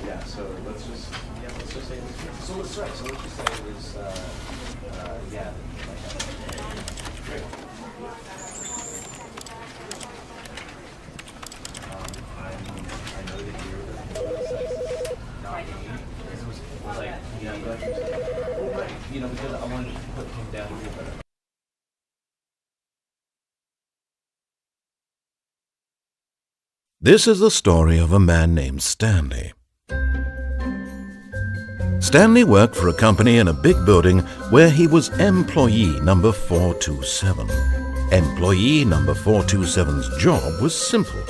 Yeah, so let's just say it was. So let's right. So let's just say it was yeah. Great. I know that you're the sex is not me. It was like, yeah, I'm glad you said that. Well, right. Because I wanted to put him down a little better. This is the story of a man named Stanley. Stanley worked for a company in a big building where he was employee number 427. Employee number 427's job was simple.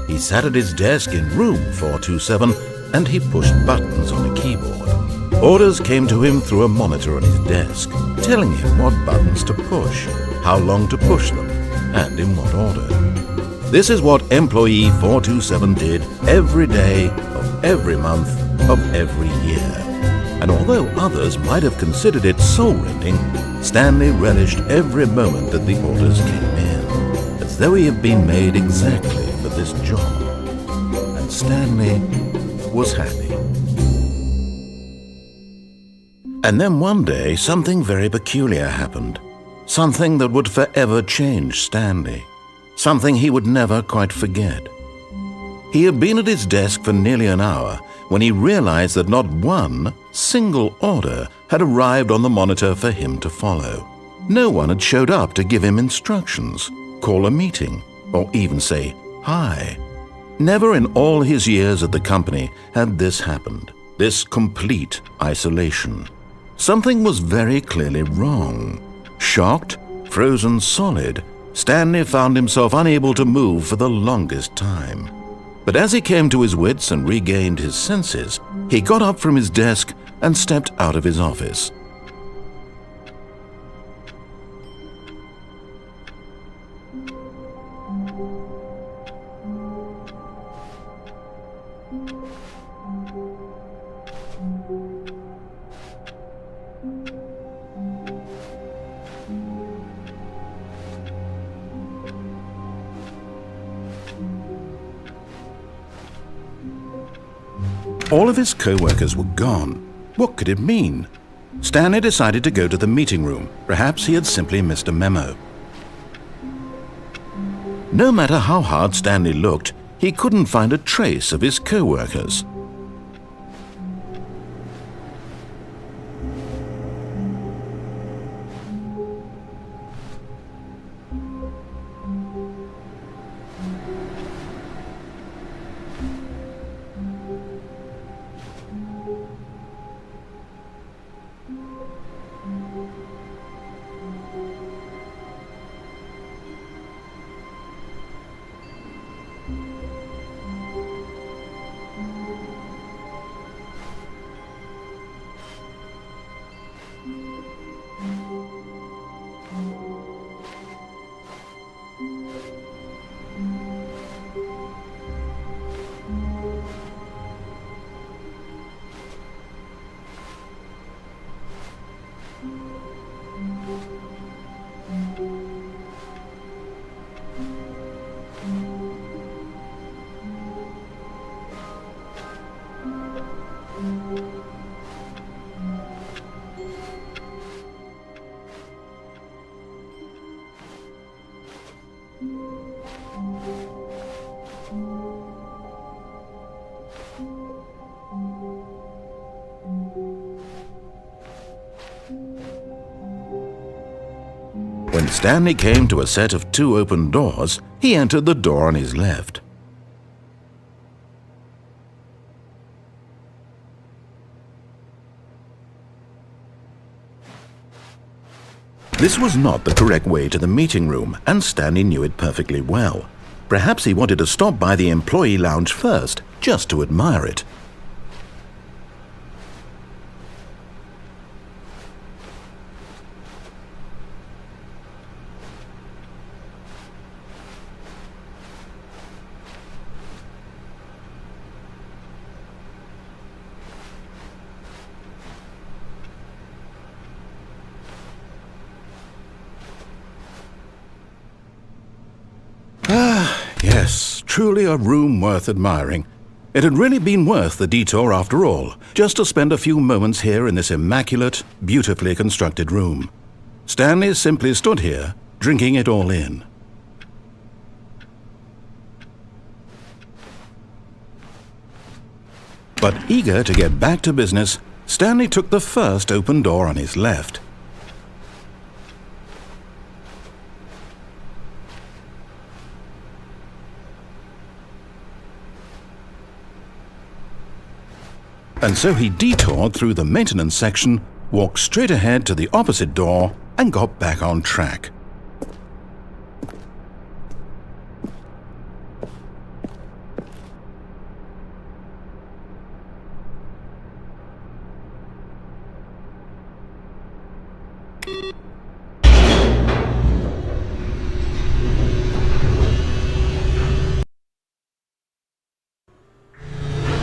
He sat at his desk in room 427 and he pushed buttons on a keyboard. Orders came to him through a monitor on his desk, telling him what buttons to push, how long to push them, and in what order. This is what employee 427 did every day of every month of every year. And although others might have considered it soul-rending, Stanley relished every moment that the orders came in, as though he had been made exactly for this job. And Stanley was happy. And then one day, something very peculiar happened. Something that would forever change Stanley. Something he would never quite forget. He had been at his desk for nearly an hour when he realized that not one single order had arrived on the monitor for him to follow. No one had showed up to give him instructions, call a meeting, or even say hi. Never in all his years at the company had this happened, this complete isolation. Something was very clearly wrong. Shocked, frozen solid, Stanley found himself unable to move for the longest time. But as he came to his wits and regained his senses, he got up from his desk and stepped out of his office. All of his co-workers were gone. What could it mean? Stanley decided to go to the meeting room. Perhaps he had simply missed a memo. No matter how hard Stanley looked, he couldn't find a trace of his co-workers. When Stanley came to a set of 2 open doors, he entered the door on his left. This was not the correct way to the meeting room, and Stanley knew it perfectly well. Perhaps he wanted to stop by the employee lounge first, just to admire it. Yes, truly a room worth admiring. It had really been worth the detour after all, just to spend a few moments here in this immaculate, beautifully constructed room. Stanley simply stood here, drinking it all in. But eager to get back to business, Stanley took the first open door on his left. And so he detoured through the maintenance section, walked straight ahead to the opposite door, and got back on track.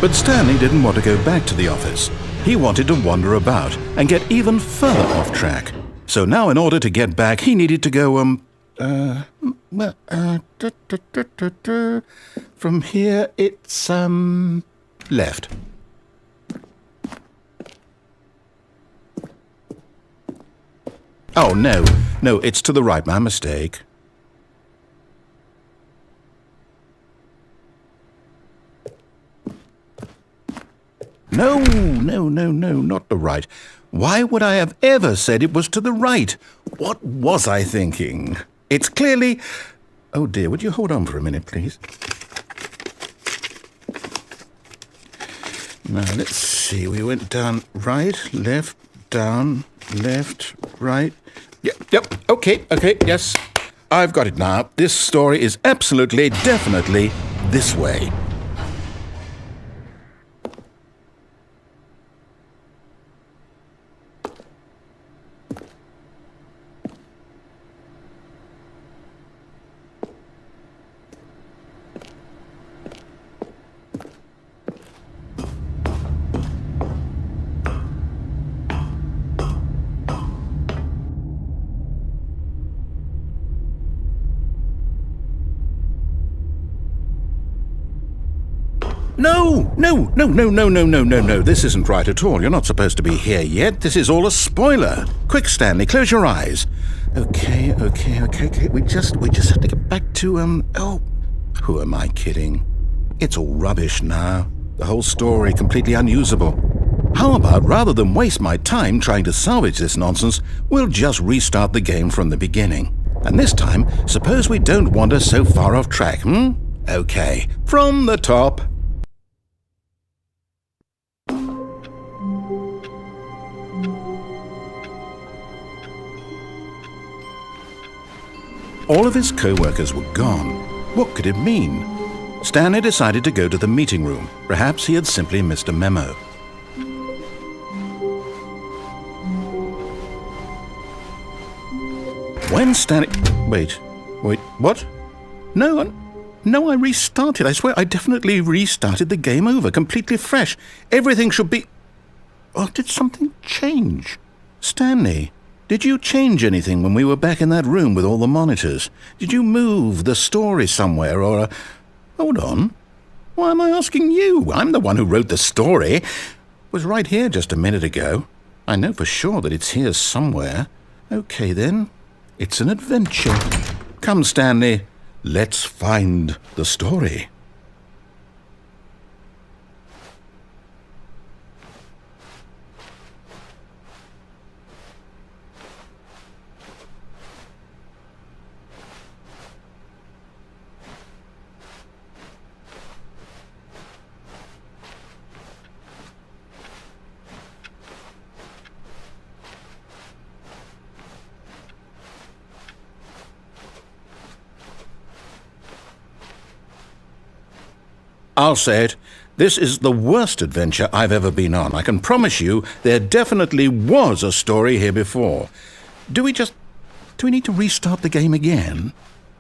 But Stanley didn't want to go back to the office. He wanted to wander about and get even further off track. So now in order to get back, he needed to go, from here it's, left. Oh, no, it's to the right, my mistake. No, not the right. Why would I have ever said it was to the right? What was I thinking? It's clearly... Oh dear, would you hold on for a minute, please? Now, let's see. We went down right, left, down, left, right. Yep, okay, yes. I've got it now. This story is absolutely, definitely this way. No. This isn't right at all. You're not supposed to be here yet. This is all a spoiler. Quick, Stanley, close your eyes. Okay. We just have to get back to, oh, who am I kidding? It's all rubbish now. The whole story completely unusable. How about, rather than waste my time trying to salvage this nonsense, we'll just restart the game from the beginning. And this time, suppose we don't wander so far off track, Okay, from the top. All of his co-workers were gone. What could it mean? Stanley decided to go to the meeting room. Perhaps he had simply missed a memo. When Stanley... Wait, what? No, I restarted. I swear I definitely restarted the game over, completely fresh. Everything should be... Oh, did something change? Stanley, did you change anything when we were back in that room with all the monitors? Did you move the story somewhere or... Hold on. Why am I asking you? I'm the one who wrote the story. It was right here just a minute ago. I know for sure that it's here somewhere. Okay, then. It's an adventure. Come, Stanley. Let's find the story. I'll say it. This is the worst adventure I've ever been on. I can promise you there definitely was a story here before. Do we need to restart the game again?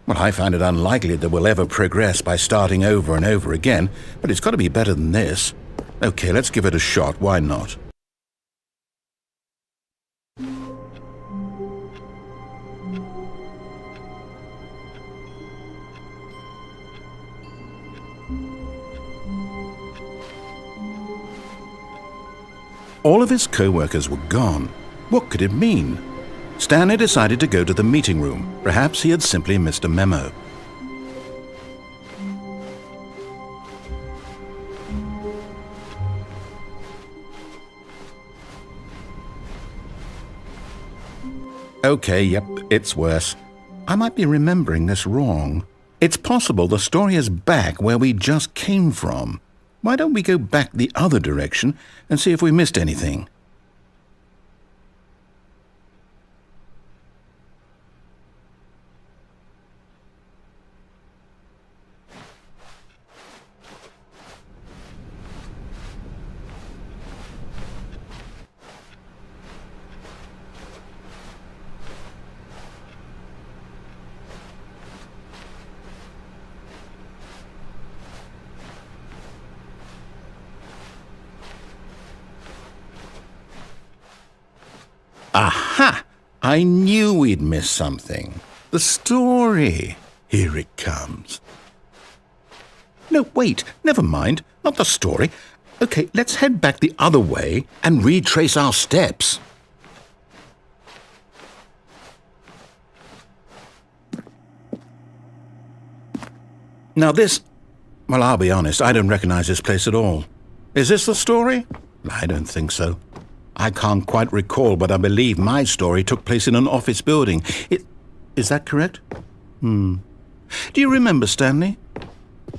Well, I find it unlikely that we'll ever progress by starting over and over again, but it's got to be better than this. Okay, let's give it a shot. Why not? All of his co-workers were gone. What could it mean? Stanley decided to go to the meeting room. Perhaps he had simply missed a memo. Okay, yep, it's worse. I might be remembering this wrong. It's possible the story is back where we just came from. Why don't we go back the other direction and see if we missed anything? Aha! I knew we'd miss something. The story. Here it comes. No, wait, never mind. Not the story. Okay, let's head back the other way and retrace our steps. Now this... Well, I'll be honest, I don't recognize this place at all. Is this the story? I don't think so. I can't quite recall, but I believe my story took place in an office building. Is that correct? Do you remember, Stanley?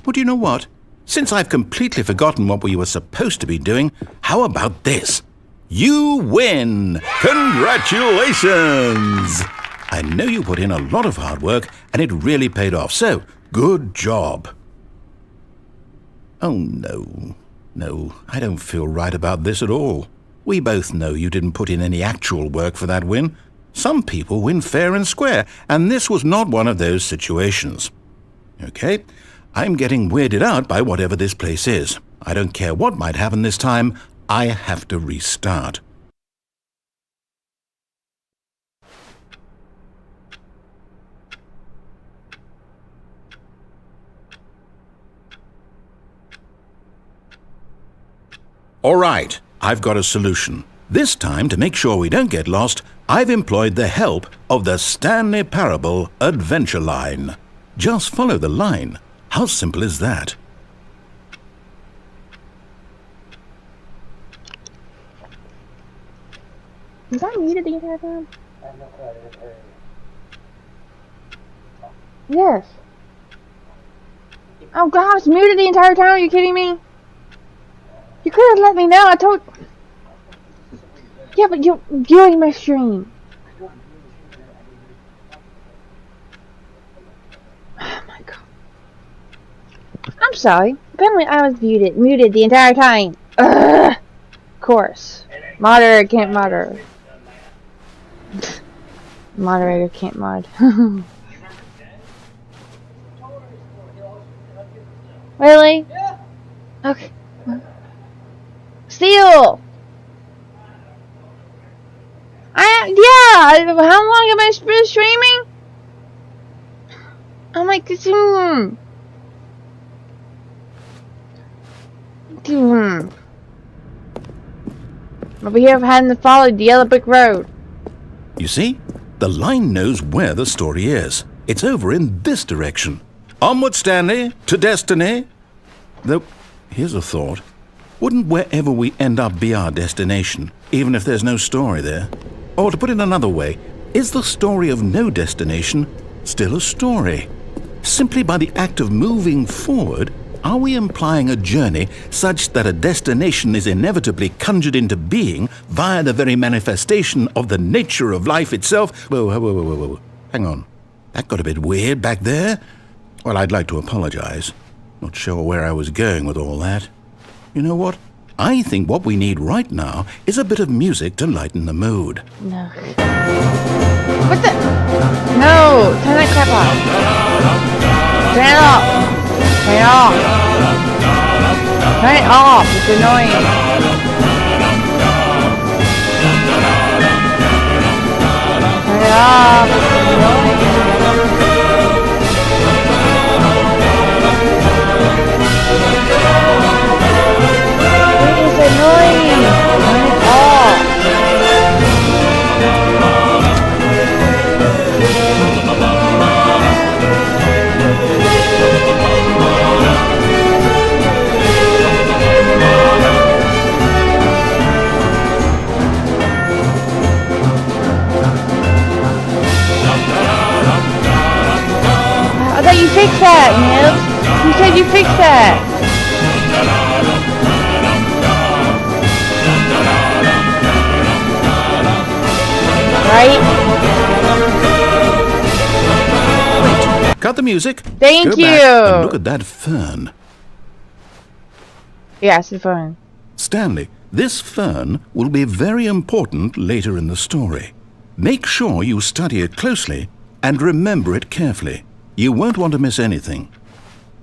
Well, do you know what? Since I've completely forgotten what we were supposed to be doing, how about this? You win! Congratulations! I know you put in a lot of hard work, and it really paid off, so good job. Oh, no. No, I don't feel right about this at all. We both know you didn't put in any actual work for that win. Some people win fair and square, and this was not one of those situations. Okay, I'm getting weirded out by whatever this place is. I don't care what might happen this time. I have to restart. All right. I've got a solution. This time, to make sure we don't get lost, I've employed the help of the Stanley Parable Adventure Line. Just follow the line. How simple is that? Was I muted the entire time? Yes. Oh God, I was muted the entire time? Are you kidding me? You could have let me know. I told. Yeah, but you're viewing my stream. Oh my God. I'm sorry. Apparently, I was muted the entire time. Ugh. Of course. Moderator can't moderate. Moderator can't mod. Really? Yeah. Okay. Steal! Yeah! How long have I been streaming? I'm like, Over here, I've had to follow the yellow brick road. You see? The line knows where the story is. It's over in this direction. Onward, Stanley, to destiny. Though, here's a thought. Wouldn't wherever we end up be our destination, even if there's no story there? Or to put it another way, is the story of no destination still a story? Simply by the act of moving forward, are we implying a journey such that a destination is inevitably conjured into being via the very manifestation of the nature of life itself? Whoa. Hang on. That got a bit weird back there. Well, I'd like to apologize. Not sure where I was going with all that. You know what? I think what we need right now is a bit of music to lighten the mood. No. What the? No! Turn that crap off. Turn it off. Turn it off. Turn it off. It's annoying. Turn it off. It's annoying. It's annoying. Turn it off. that? Right? Cut the music. Thank Go you. back and look at that fern. Yeah, it's the phone. Stanley, this fern will be very important later in the story. Make sure you study it closely and remember it carefully. You won't want to miss anything.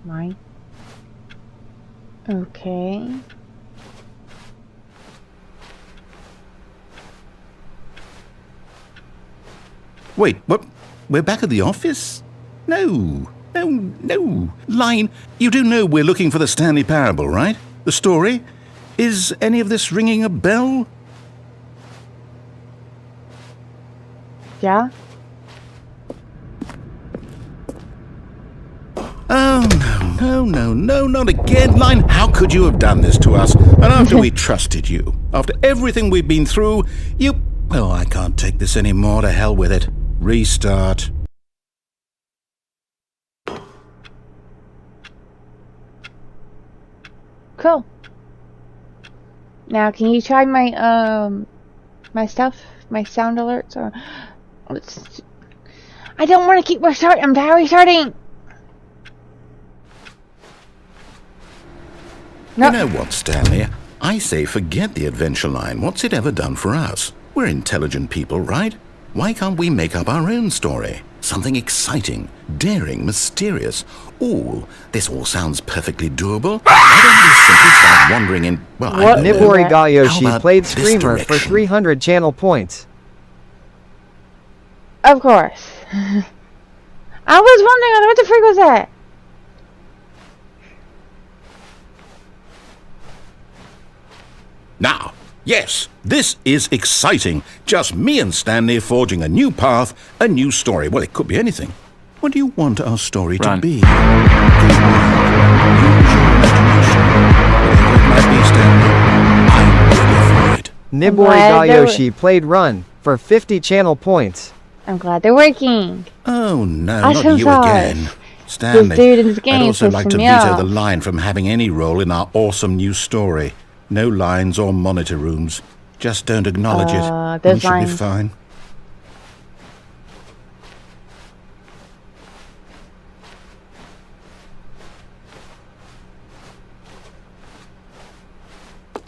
Right. Okay. Wait, what? We're back at the office? No. Line, you do know we're looking for the Stanley Parable, right? The story? Is any of this ringing a bell? Yeah? Oh, no, not again. Line, how could you have done this to us? And after we trusted you, after everything we've been through, you... Oh, I can't take this anymore. To hell with it. Restart. Cool. Now, can you try my, my stuff? My sound alerts? Or... I don't want to keep restarting. I'm tired of restarting. No. You know what, Stanley? I say forget the adventure line. What's it ever done for us? We're intelligent people, right? Why can't we make up our own story? Something exciting, daring, mysterious. Ooh, this all sounds perfectly doable. Why don't we simply start wandering in... Well, I don't know. Nibori How Gayoshi about played this Screamer for direction? 300 channel points. Of course. I was wondering what the freak was that? Now, yes, this is exciting. Just me and Stanley forging a new path, a new story. Well, it could be anything. What do you want our story Run. to be? Good work. Use your imagination. Whatever it might be, Stanley, I'm ready for it. Nibori glad there Gayoshi played Run for 50 channel points. I'm glad they're working. Oh, no, Awesome not you sauce. again. Stanley, This dude in this game I'd also pissed like to me veto off. the line from having any role in our awesome new story. No lines or monitor rooms. Just don't acknowledge it. We those should be lines. fine.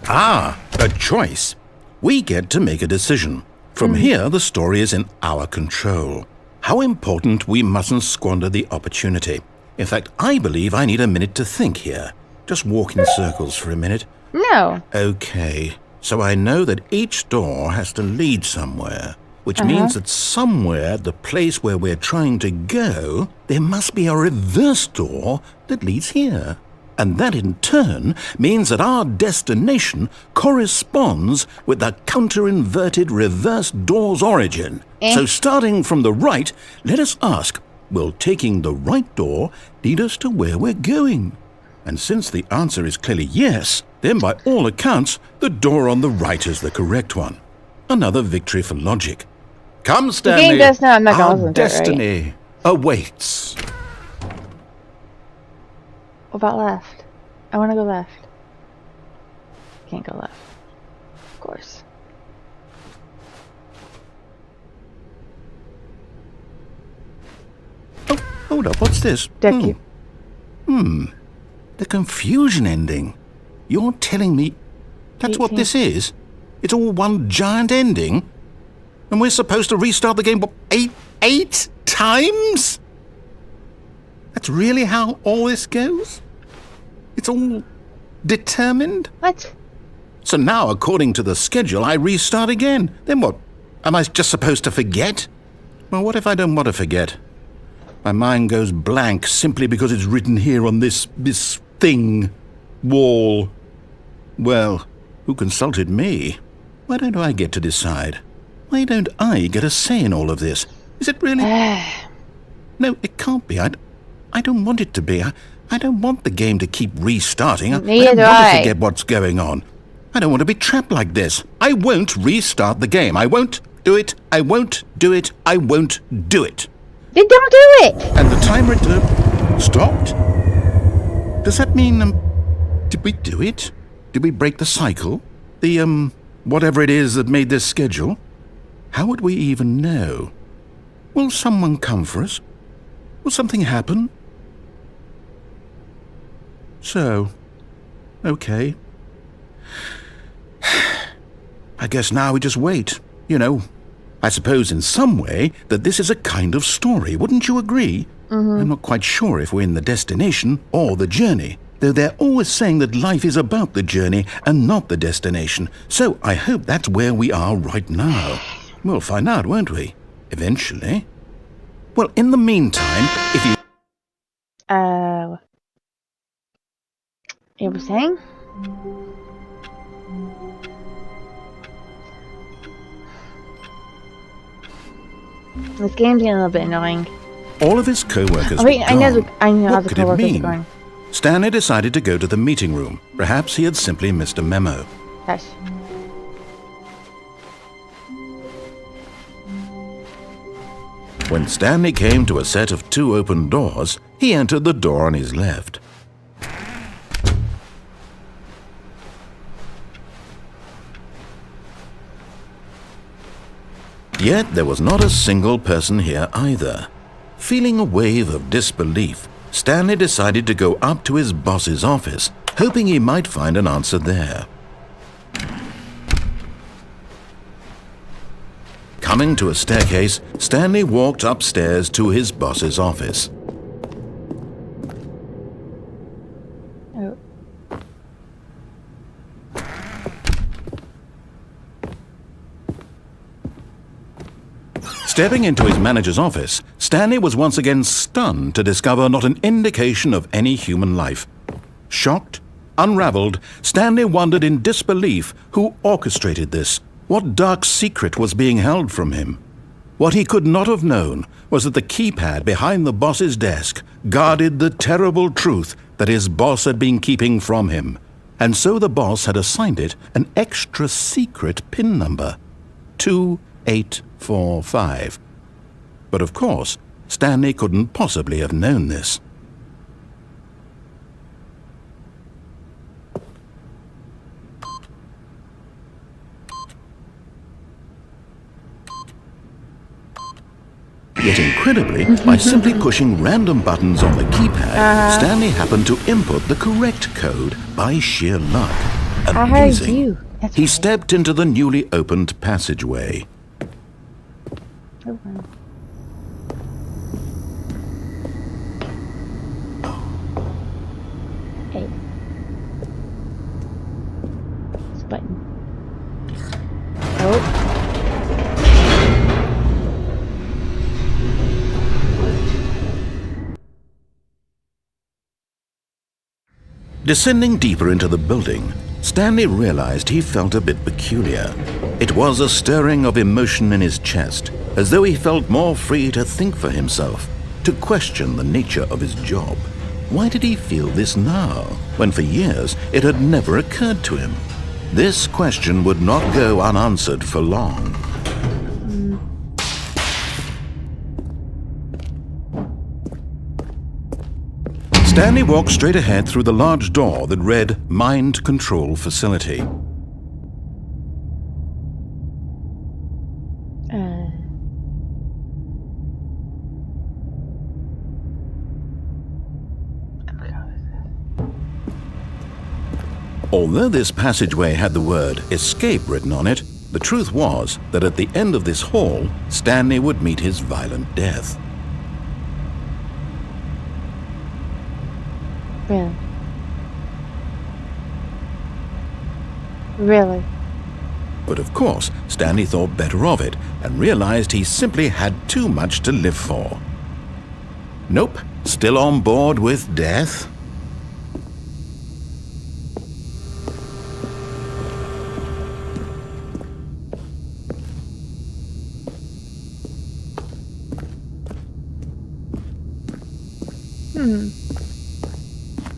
Ah, a choice. We get to make a decision. From here, the story is in our control. How important we mustn't squander the opportunity. In fact, I believe I need a minute to think here. Just walk in circles for a minute. No. Okay, so I know that each door has to lead somewhere, which means that somewhere, the place where we're trying to go, there must be a reverse door that leads here. And that in turn means that our destination corresponds with the counter-inverted reverse door's origin. So starting from the right, let us ask, will taking the right door lead us to where we're going? And since the answer is clearly yes, then by all accounts, the door on the right is the correct one. Another victory for logic. Come, Stanley. game does know I'm not gonna Our listen to it, right? destiny awaits. What about left? I want to go left. Can't go left. Of course. Oh, hold up, what's this? Thank you. The confusion ending. You're telling me that's what 18. this is? It's all one giant ending? And we're supposed to restart the game, what, eight times? That's really how all this goes? It's all determined? What? So now, according to the schedule, I restart again. Then what? Am I just supposed to forget? Well, what if I don't want to forget? My mind goes blank simply because it's written here on this thing, wall. Well, who consulted me? Why don't I get to decide? Why don't I get a say in all of this? Is it really? No, it can't be. I don't want it to be. I don't want the game to keep restarting. I Neither don't do want to I. forget what's going on. I don't want to be trapped like this. I won't restart the game. I won't do it. I won't do it. I won't do it. Then don't do it! And the timer stopped? Does that mean, did we do it? Did we break the cycle? The, whatever it is that made this schedule? How would we even know? Will someone come for us? Will something happen? So, okay. I guess now we just wait, you know. I suppose in some way that this is a kind of story, wouldn't you agree? I'm not quite sure if we're in the destination or the journey, though they're always saying that life is about the journey and not the destination, so I hope that's where we are right now. We'll find out, won't we? Eventually. Well, in the meantime, if you... You were saying? This game's getting a little bit annoying. All of his co-workers Oh, wait, were I know gone. how What the could it co-workers are mean? going. Stanley decided to go to the meeting room. Perhaps he had simply missed a memo. Yes. When Stanley came to a set of 2 open doors, he entered the door on his left. Yet there was not a single person here either. Feeling a wave of disbelief, Stanley decided to go up to his boss's office, hoping he might find an answer there. Coming to a staircase, Stanley walked upstairs to his boss's office. Oh. Stepping into his manager's office, Stanley was once again stunned to discover not an indication of any human life. Shocked, unraveled, Stanley wondered in disbelief who orchestrated this. What dark secret was being held from him? What he could not have known was that the keypad behind the boss's desk guarded the terrible truth that his boss had been keeping from him, and so the boss had assigned it an extra secret PIN number, 2845. But of course, Stanley couldn't possibly have known this. Yet incredibly, by simply pushing random buttons on the keypad, Stanley happened to input the correct code by sheer luck. I heard Amazing. you. That's He right. stepped into the newly opened passageway. Oh, wow. Hey. This button. Oh. Descending deeper into the building, Stanley realized he felt a bit peculiar. It was a stirring of emotion in his chest, as though he felt more free to think for himself, to question the nature of his job. Why did he feel this now, when for years it had never occurred to him? This question would not go unanswered for long. Stanley walked straight ahead through the large door that read Mind Control Facility. Although this passageway had the word escape written on it, the truth was that at the end of this hall, Stanley would meet his violent death. Really? Really? But of course, Stanley thought better of it and realized he simply had too much to live for. Nope, still on board with death?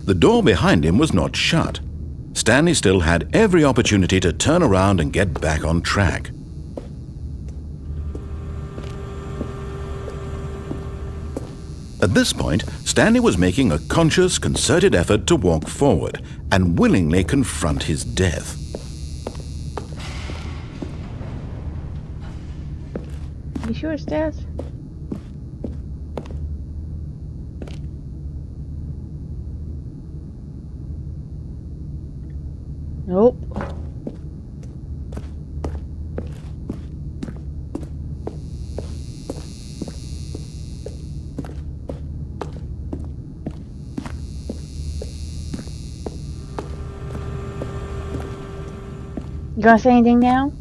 The door behind him was not shut. Stanley still had every opportunity to turn around and get back on track. At this point, Stanley was making a conscious, concerted effort to walk forward and willingly confront his death. You sure it's death? Nope. You gonna say anything now?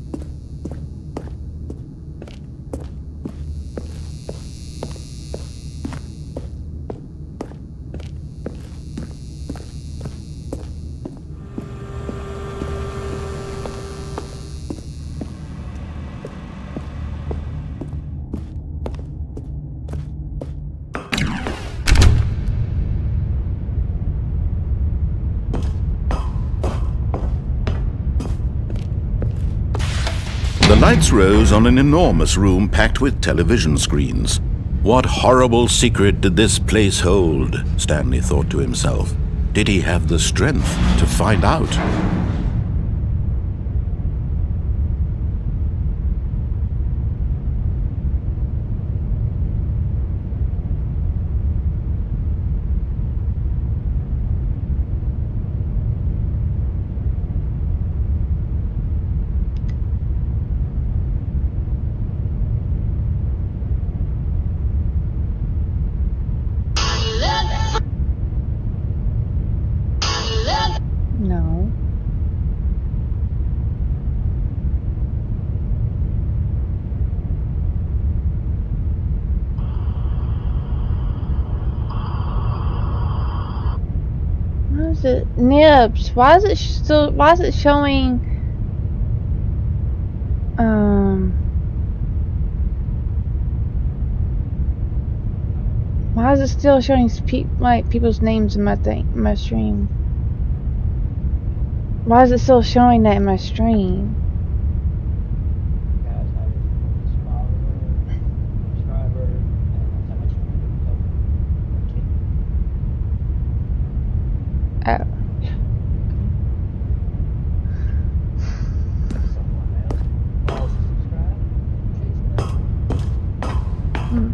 The lights rose on an enormous room packed with television screens. What horrible secret did this place hold? Stanley thought to himself. Did he have the strength to find out? No. What is it? Nibs. Why is it still? Why is it showing? Why is it still showing people's names in my stream? Why is it still showing that in my stream? Guys, I just follower, subscriber, and that's how much you Oh. someone else also subscribe. Hmm.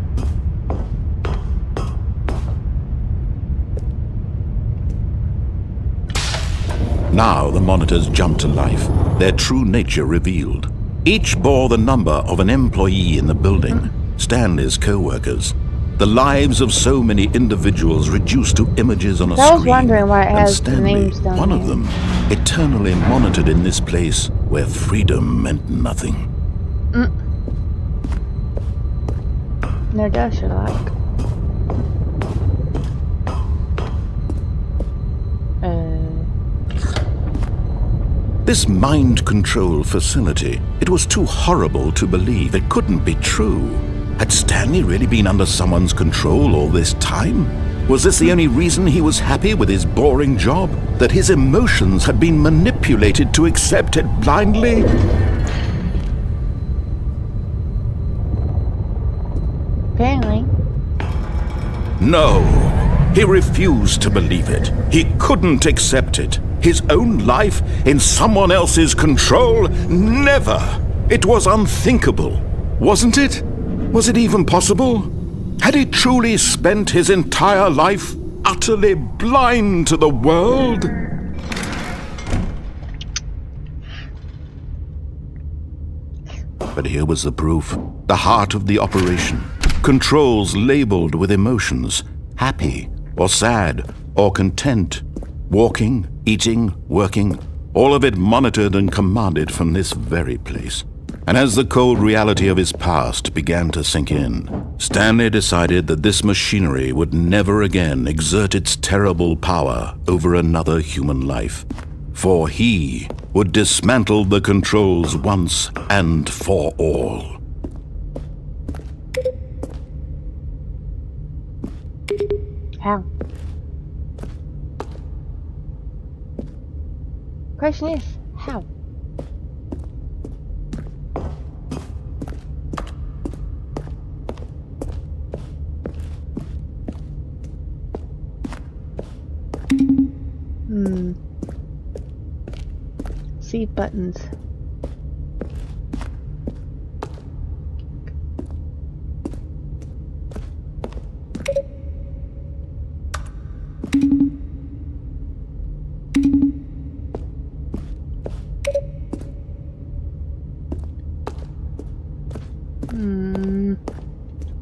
Now the monitors jumped to life, their true nature revealed. Each bore the number of an employee in the building, Stanley's co-workers. The lives of so many individuals reduced to images on a screen. I was wondering why it and has the Stanley, names down one there. of them, eternally monitored in this place where freedom meant nothing. No doubt you like. This mind control facility, it was too horrible to believe. It couldn't be true. Had Stanley really been under someone's control all this time? Was this the only reason he was happy with his boring job? That his emotions had been manipulated to accept it blindly? Apparently. No, he refused to believe it. He couldn't accept it. His own life in someone else's control? Never! It was unthinkable, wasn't it? Was it even possible? Had he truly spent his entire life utterly blind to the world? But here was the proof, the heart of the operation. Controls labeled with emotions, happy or sad or content. Walking, eating, working, all of it monitored and commanded from this very place. And as the cold reality of his past began to sink in, Stanley decided that this machinery would never again exert its terrible power over another human life. For he would dismantle the controls once and for all. How? Question is, how? See buttons.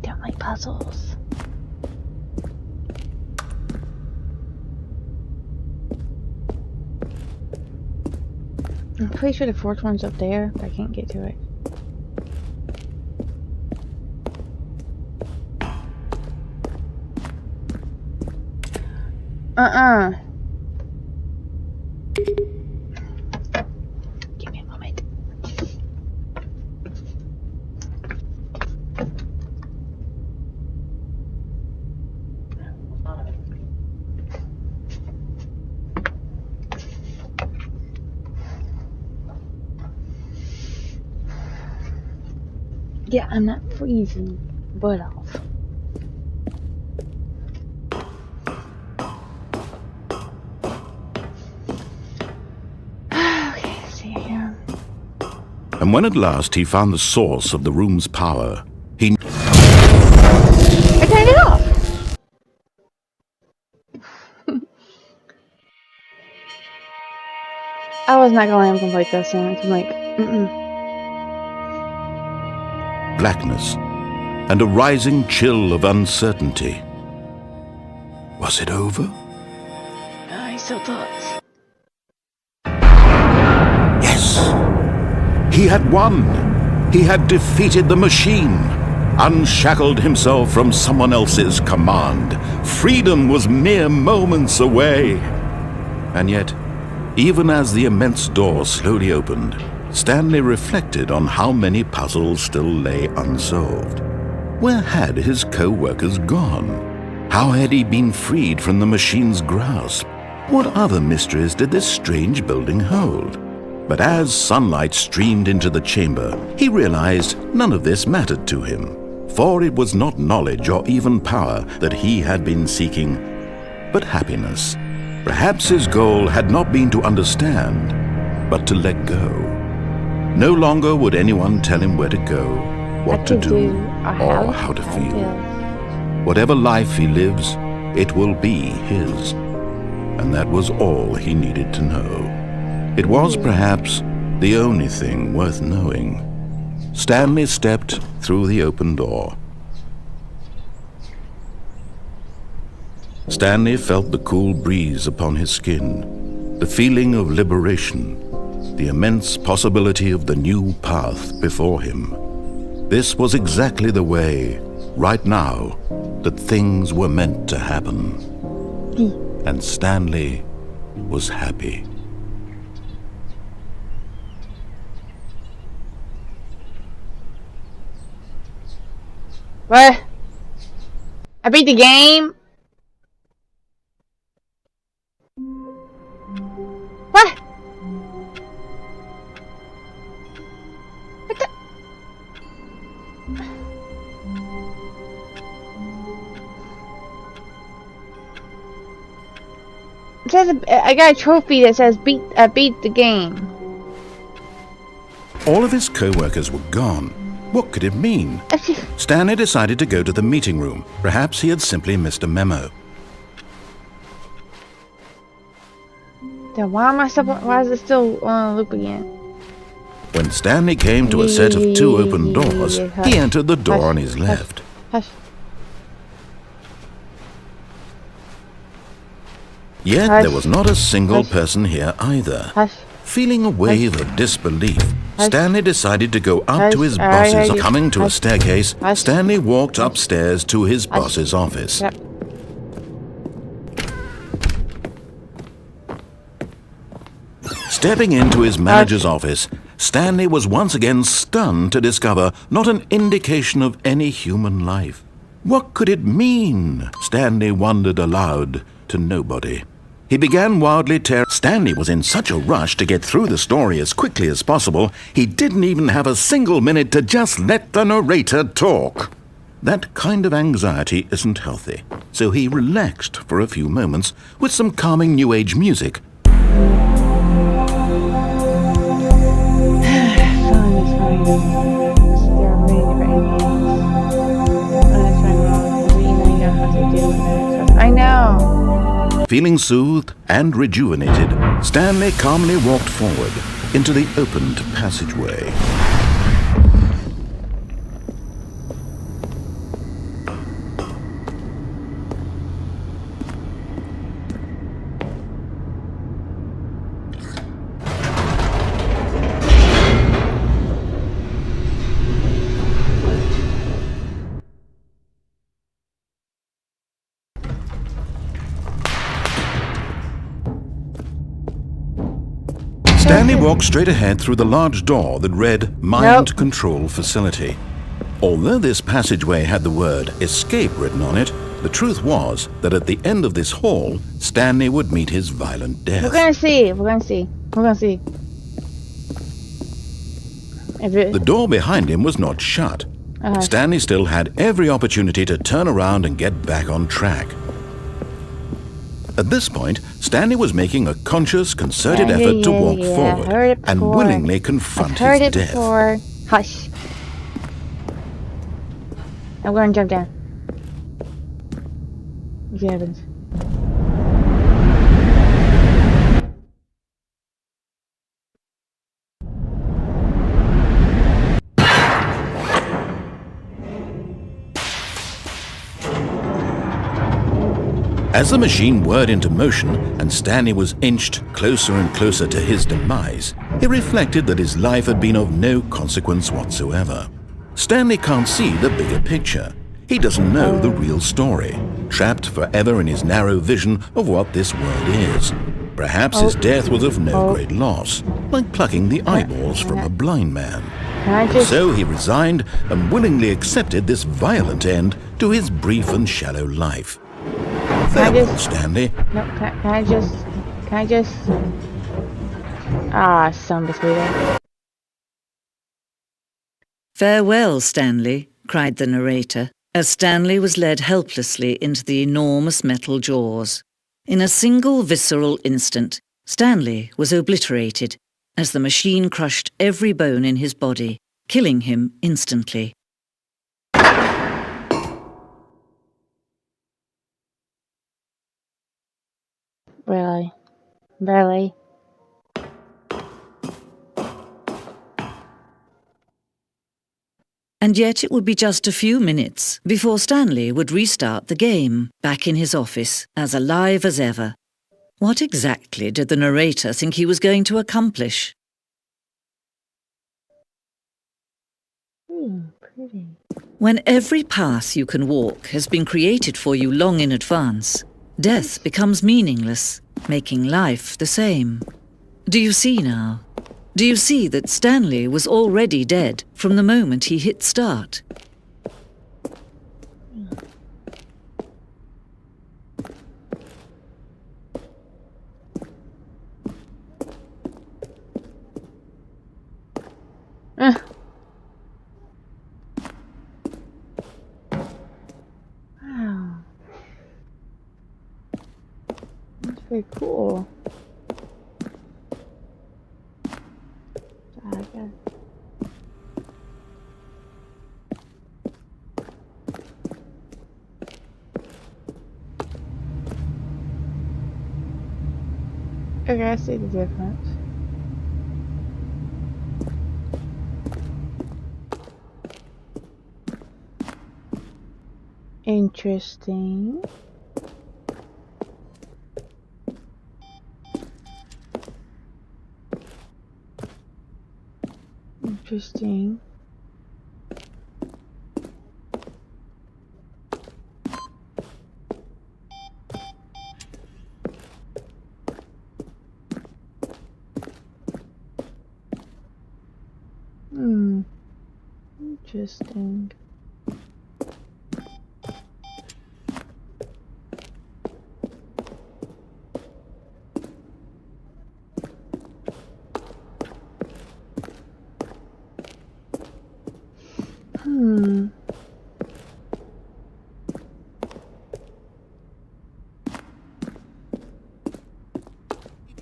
Don't like puzzles. I'm pretty sure the fourth one's up there, but I can't get to it. Give me a moment. Yeah, I'm not freezing butt off. Okay, let's see here. And when at last he found the source of the room's power, he... I turned it off! I was not gonna let him complete this one. I'm like, blackness and a rising chill of uncertainty. Was it over? I still thought. Yes! He had won! He had defeated the machine, unshackled himself from someone else's command. Freedom was mere moments away. And yet, even as the immense door slowly opened, Stanley reflected on how many puzzles still lay unsolved. Where had his co-workers gone? How had he been freed from the machine's grasp? What other mysteries did this strange building hold? But as sunlight streamed into the chamber, he realized none of this mattered to him, for it was not knowledge or even power that he had been seeking, but happiness. Perhaps his goal had not been to understand, but to let go. No longer would anyone tell him where to go, what to do, or how to feel. Whatever life he lives, it will be his. And that was all he needed to know. It was perhaps the only thing worth knowing. Stanley stepped through the open door. Stanley felt the cool breeze upon his skin, the feeling of liberation, the immense possibility of the new path before him. This was exactly the way, right now, that things were meant to happen. And Stanley was happy. What? I beat the game? What? What the? It says I got a trophy that says I beat the game. All of his co-workers were gone. What could it mean? Stanley decided to go to the meeting room. Perhaps he had simply missed a memo. Then why is it still on a loop again? When Stanley came to a set of 2 open doors, he entered the door on his left. Hush. Yet there was not a single person here either. Hush. Feeling a wave of disbelief, Stanley decided to go up to his boss's. Coming to a staircase, Stanley walked upstairs to his boss's office. Yep. Stepping into his manager's office, Stanley was once again stunned to discover not an indication of any human life. What could it mean? Stanley wondered aloud to nobody. He began wildly tearing. Stanley was in such a rush to get through the story as quickly as possible, he didn't even have a single minute to just let the narrator talk. That kind of anxiety isn't healthy, so he relaxed for a few moments with some calming New Age music There are many different endings. Oh, that's fine. But you know you don't have to deal with it. I know. Feeling soothed and rejuvenated, Stanley calmly walked forward into the opened passageway. Stanley walked straight ahead through the large door that read Mind Nope. Control Facility. Although this passageway had the word Escape written on it, the truth was that at the end of this hall, Stanley would meet his violent We're death. gonna see. We're gonna see. We're gonna see. If it, The door behind him was not shut. Stanley still had every opportunity to turn around and get back on track. At this point, Stanley was making a conscious, concerted effort to walk Heard forward it and before. willingly confront I've heard his it death. before. Hush. I'm going to jump down. Let's see what happens. As the machine whirred into motion and Stanley was inched closer and closer to his demise, he reflected that his life had been of no consequence whatsoever. Stanley can't see the bigger picture. He doesn't know the real story, trapped forever in his narrow vision of what this world is. Perhaps his death was of no great loss, like plucking the eyeballs from a blind man. Can I just... So he resigned and willingly accepted this violent end to his brief and shallow life. Farewell, Stanley. No, can I just... Can I just... Ah, son of a sweetheart. "Farewell, Stanley," cried the narrator, as Stanley was led helplessly into the enormous metal jaws. In a single visceral instant, Stanley was obliterated as the machine crushed every bone in his body, killing him instantly. Really? Really? And yet it would be just a few minutes before Stanley would restart the game, back in his office, as alive as ever. What exactly did the narrator think he was going to accomplish? Pretty. When every path you can walk has been created for you long in advance, death becomes meaningless, making life the same. Do you see now? Do you see that Stanley was already dead from the moment he hit start? Wow. That's very cool. I guess. Okay, I see the difference. Interesting. Interesting. Interesting.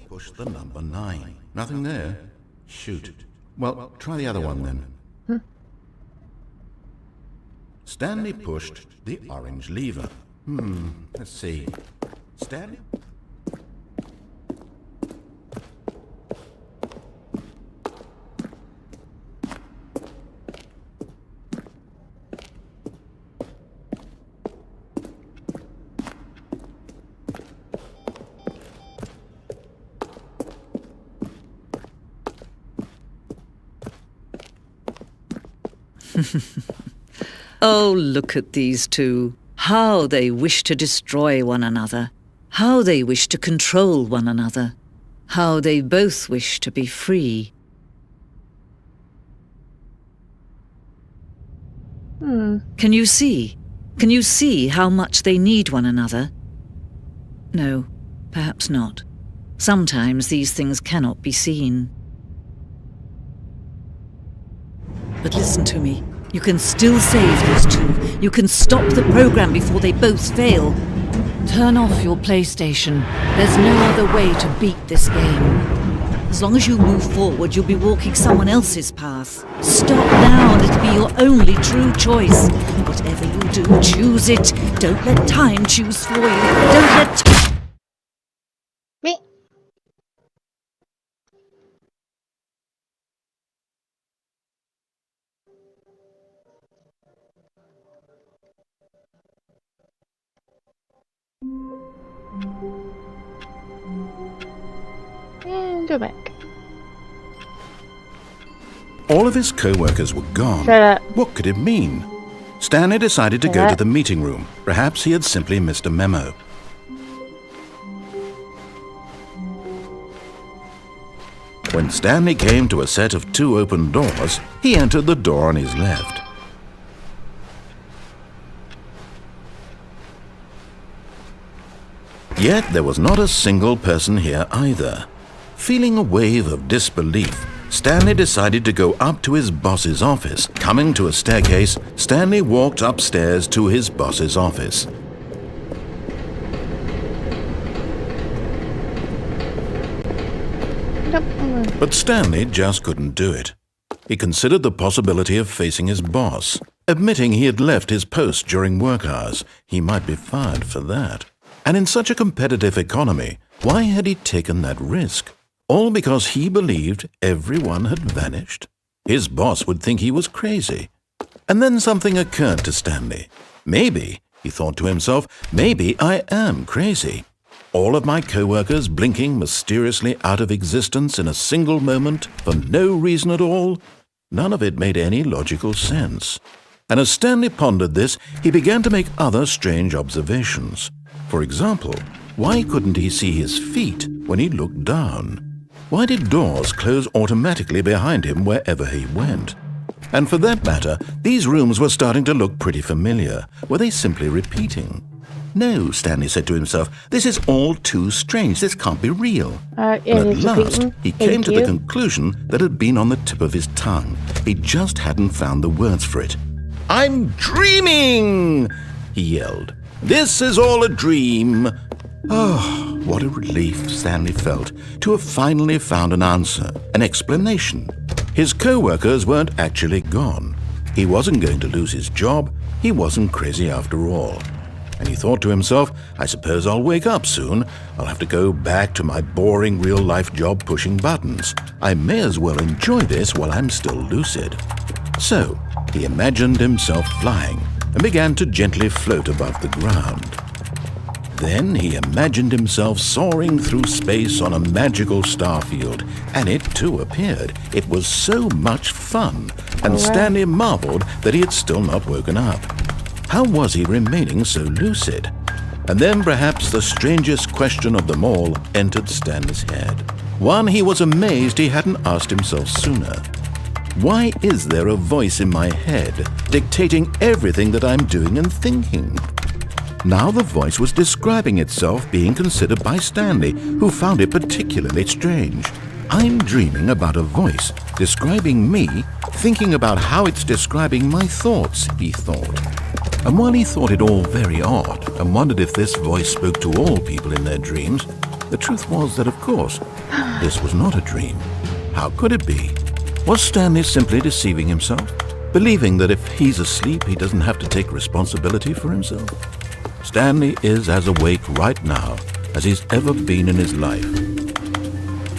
Push the number 9. Nothing there? Shoot. Well, try the other one then. Stanley pushed the orange lever. Let's see. Stanley? Oh, look at these two. How they wish to destroy one another. How they wish to control one another. How they both wish to be free. Can you see? Can you see how much they need one another? No, perhaps not. Sometimes these things cannot be seen. But listen to me. You can still save these two. You can stop the program before they both fail. Turn off your PlayStation. There's no other way to beat this game. As long as you move forward, you'll be walking someone else's path. Stop now and it'll be your only true choice. Whatever you do, choose it. Don't let time choose for you. Don't let... Me. And go back. All of his co-workers were gone. Shut up. What could it mean? Stanley decided to Shut go to up. the meeting room. Perhaps he had simply missed a memo. When Stanley came to a set of 2 open doors, he entered the door on his left. Yet there was not a single person here either. Feeling a wave of disbelief, Stanley decided to go up to his boss's office. Coming to a staircase, Stanley walked upstairs to his boss's office. But Stanley just couldn't do it. He considered the possibility of facing his boss. Admitting he had left his post during work hours, he might be fired for that. And in such a competitive economy, why had he taken that risk? All because he believed everyone had vanished? His boss would think he was crazy. And then something occurred to Stanley. Maybe, he thought to himself, maybe I am crazy. All of my co-workers blinking mysteriously out of existence in a single moment for no reason at all? None of it made any logical sense. And as Stanley pondered this, he began to make other strange observations. For example, why couldn't he see his feet when he looked down? Why did doors close automatically behind him wherever he went? And for that matter, these rooms were starting to look pretty familiar. Were they simply repeating? No, Stanley said to himself, this is all too strange. This can't be real. Yeah, And at it's last, repeating. he came to the conclusion that had been on the tip of his tongue. He just hadn't found the words for it. I'm dreaming! He yelled. This is all a dream. Oh, what a relief Stanley felt to have finally found an answer, an explanation. His co-workers weren't actually gone. He wasn't going to lose his job. He wasn't crazy after all. And he thought to himself, I suppose I'll wake up soon. I'll have to go back to my boring real-life job pushing buttons. I may as well enjoy this while I'm still lucid. So, he imagined himself flying and began to gently float above the ground. Then he imagined himself soaring through space on a magical starfield, and it too appeared. It was so much fun, and Stanley marveled that he had still not woken up. How was he remaining so lucid? And then perhaps the strangest question of them all entered Stanley's head. One he was amazed he hadn't asked himself sooner. Why is there a voice in my head dictating everything that I'm doing and thinking? Now the voice was describing itself being considered by Stanley, who found it particularly strange. I'm dreaming about a voice describing me, thinking about how it's describing my thoughts, he thought. And while he thought it all very odd and wondered if this voice spoke to all people in their dreams, the truth was that, of course, this was not a dream. How could it be? Was Stanley simply deceiving himself? Believing that if he's asleep, he doesn't have to take responsibility for himself? Stanley is as awake right now as he's ever been in his life.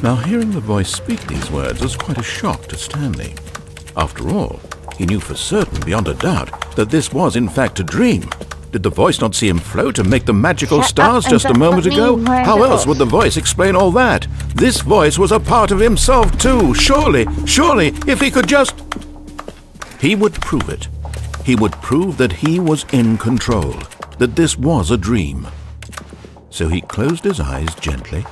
Now, hearing the voice speak these words was quite a shock to Stanley. After all, he knew for certain, beyond a doubt, that this was in fact a dream. Did the voice not see him float and make the magical stars just a moment ago? How else would the voice explain all that? This voice was a part of himself too. Surely, if he could just... He would prove it. He would prove that he was in control, that this was a dream. So he closed his eyes gently,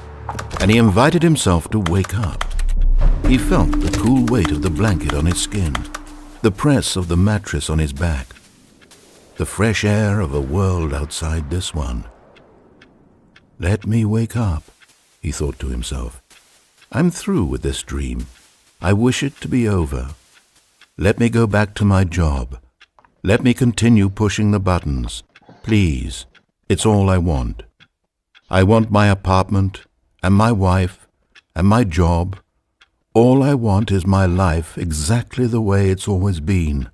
and he invited himself to wake up. He felt the cool weight of the blanket on his skin, the press of the mattress on his back, the fresh air of a world outside this one. Let me wake up, he thought to himself. I'm through with this dream. I wish it to be over. Let me go back to my job. Let me continue pushing the buttons. Please, it's all I want. I want my apartment, and my wife, and my job. All I want is my life exactly the way it's always been.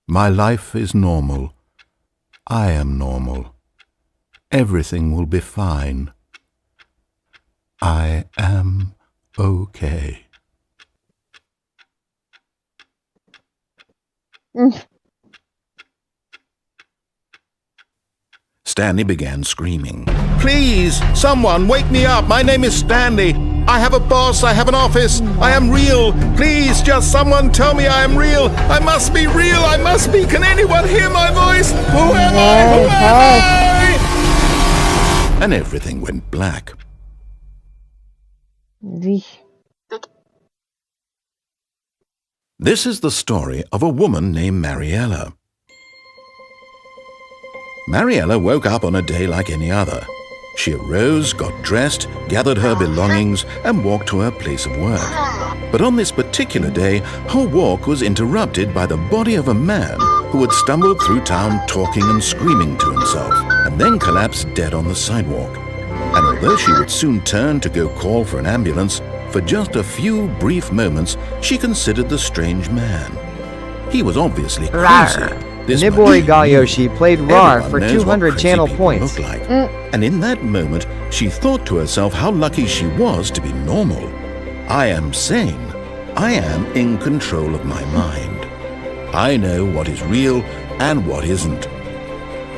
My life is normal. I am normal. Everything will be fine. I am okay. Stanley began screaming. Please, someone, wake me up. My name is Stanley. I have a boss. I have an office. I am real. Please, just someone tell me I am real. I must be real. I must be. Can anyone hear my voice? Who am I? Who am I? And everything went black. This is the story of a woman named Mariella. Mariella woke up on a day like any other. She arose, got dressed, gathered her belongings, and walked to her place of work. But on this particular day, her walk was interrupted by the body of a man who had stumbled through town talking and screaming to himself, and then collapsed dead on the sidewalk. And although she would soon turn to go call for an ambulance, for just a few brief moments, she considered the strange man. He was obviously crazy. Nibori Galyoshi played RAR for 200 channel points. Like. And in that moment, she thought to herself how lucky she was to be normal. I am sane. I am in control of my mind. I know what is real and what isn't.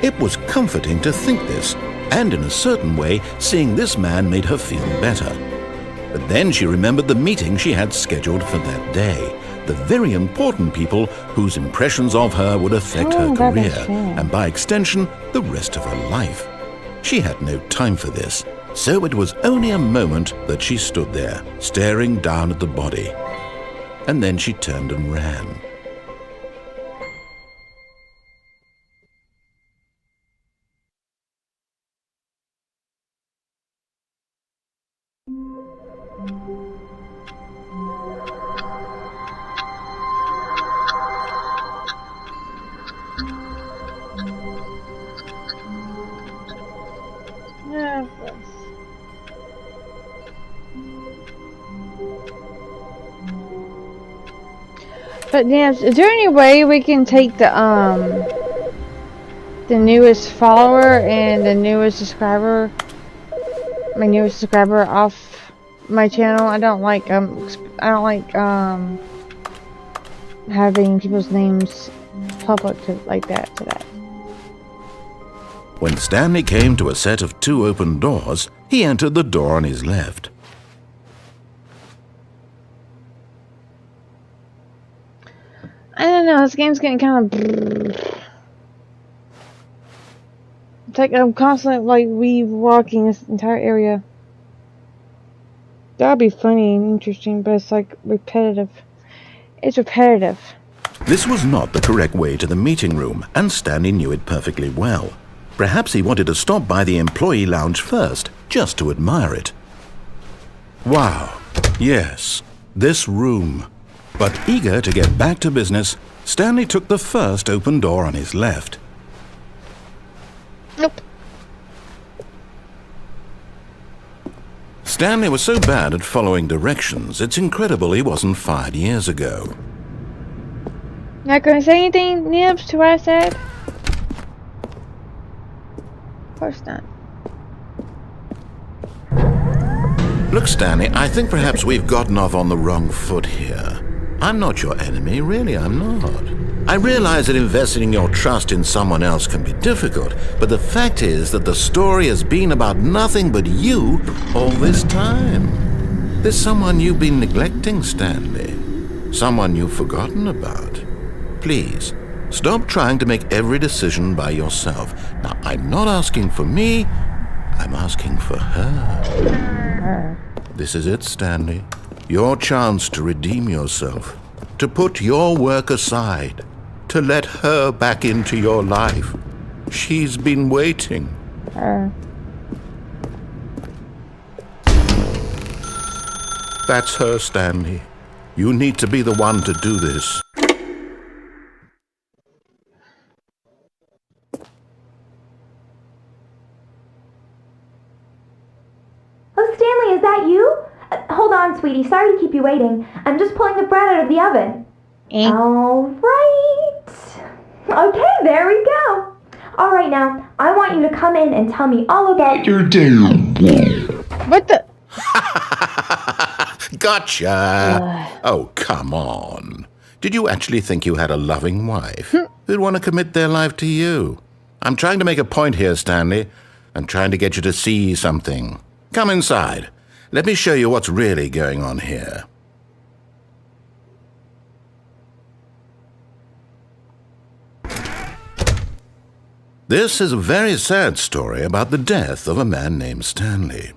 It was comforting to think this, and in a certain way, seeing this man made her feel better. But then she remembered the meeting she had scheduled for that day. The very important people whose impressions of her would affect her career, and by extension, the rest of her life. She had no time for this, so it was only a moment that she stood there, staring down at the body. And then she turned and ran. But Nance, is there any way we can take the newest follower and the newest subscriber, my newest subscriber off my channel? I don't like having people's names public like that to that. When Stanley came to a set of 2 open doors, he entered the door on his left. I don't know, this game's getting kind of... It's like I'm constantly like walking this entire area. That'd be funny and interesting, but it's like repetitive. It's repetitive. This was not the correct way to the meeting room, and Stanley knew it perfectly well. Perhaps he wanted to stop by the employee lounge first, just to admire it. Wow, yes, this room. But eager to get back to business, Stanley took the first open door on his left. Nope. Stanley was so bad at following directions, it's incredible he wasn't fired years ago. Not gonna say anything, Nibs, to what I said? Of course not. Look, Stanley, I think perhaps we've gotten off on the wrong foot here. I'm not your enemy, really, I'm not. I realize that investing your trust in someone else can be difficult, but the fact is that the story has been about nothing but you all this time. There's someone you've been neglecting, Stanley. Someone you've forgotten about. Please, stop trying to make every decision by yourself. Now, I'm not asking for me, I'm asking for her. This is it, Stanley. Your chance to redeem yourself, to put your work aside, to let her back into your life. She's been waiting. That's her, Stanley. You need to be the one to do this. Oh, Stanley, is that you? Hold on, sweetie. Sorry to keep you waiting. I'm just pulling the bread out of the oven. All right. Okay, there we go. All right, now, I want you to come in and tell me all about your day. What the? Gotcha! Oh, come on. Did you actually think you had a loving wife who'd want to commit their life to you? I'm trying to make a point here, Stanley. I'm trying to get you to see something. Come inside. Let me show you what's really going on here. This is a very sad story about the death of a man named Stanley.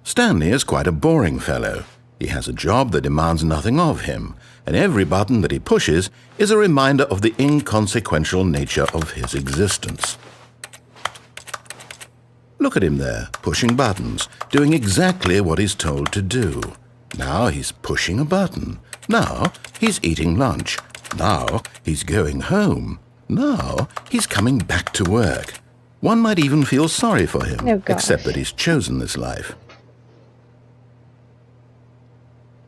Stanley is quite a boring fellow. He has a job that demands nothing of him, and every button that he pushes is a reminder of the inconsequential nature of his existence. Look at him there, pushing buttons, doing exactly what he's told to do. Now he's pushing a button. Now he's eating lunch. Now he's going home. Now he's coming back to work. One might even feel sorry for him, except that he's chosen this life.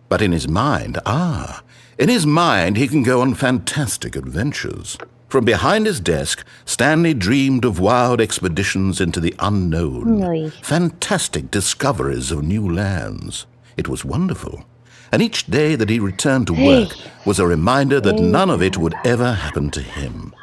But in his mind, he can go on fantastic adventures. From behind his desk, Stanley dreamed of wild expeditions into the unknown, fantastic discoveries of new lands. It was wonderful. And each day that he returned to work was a reminder that none of it would ever happen to him.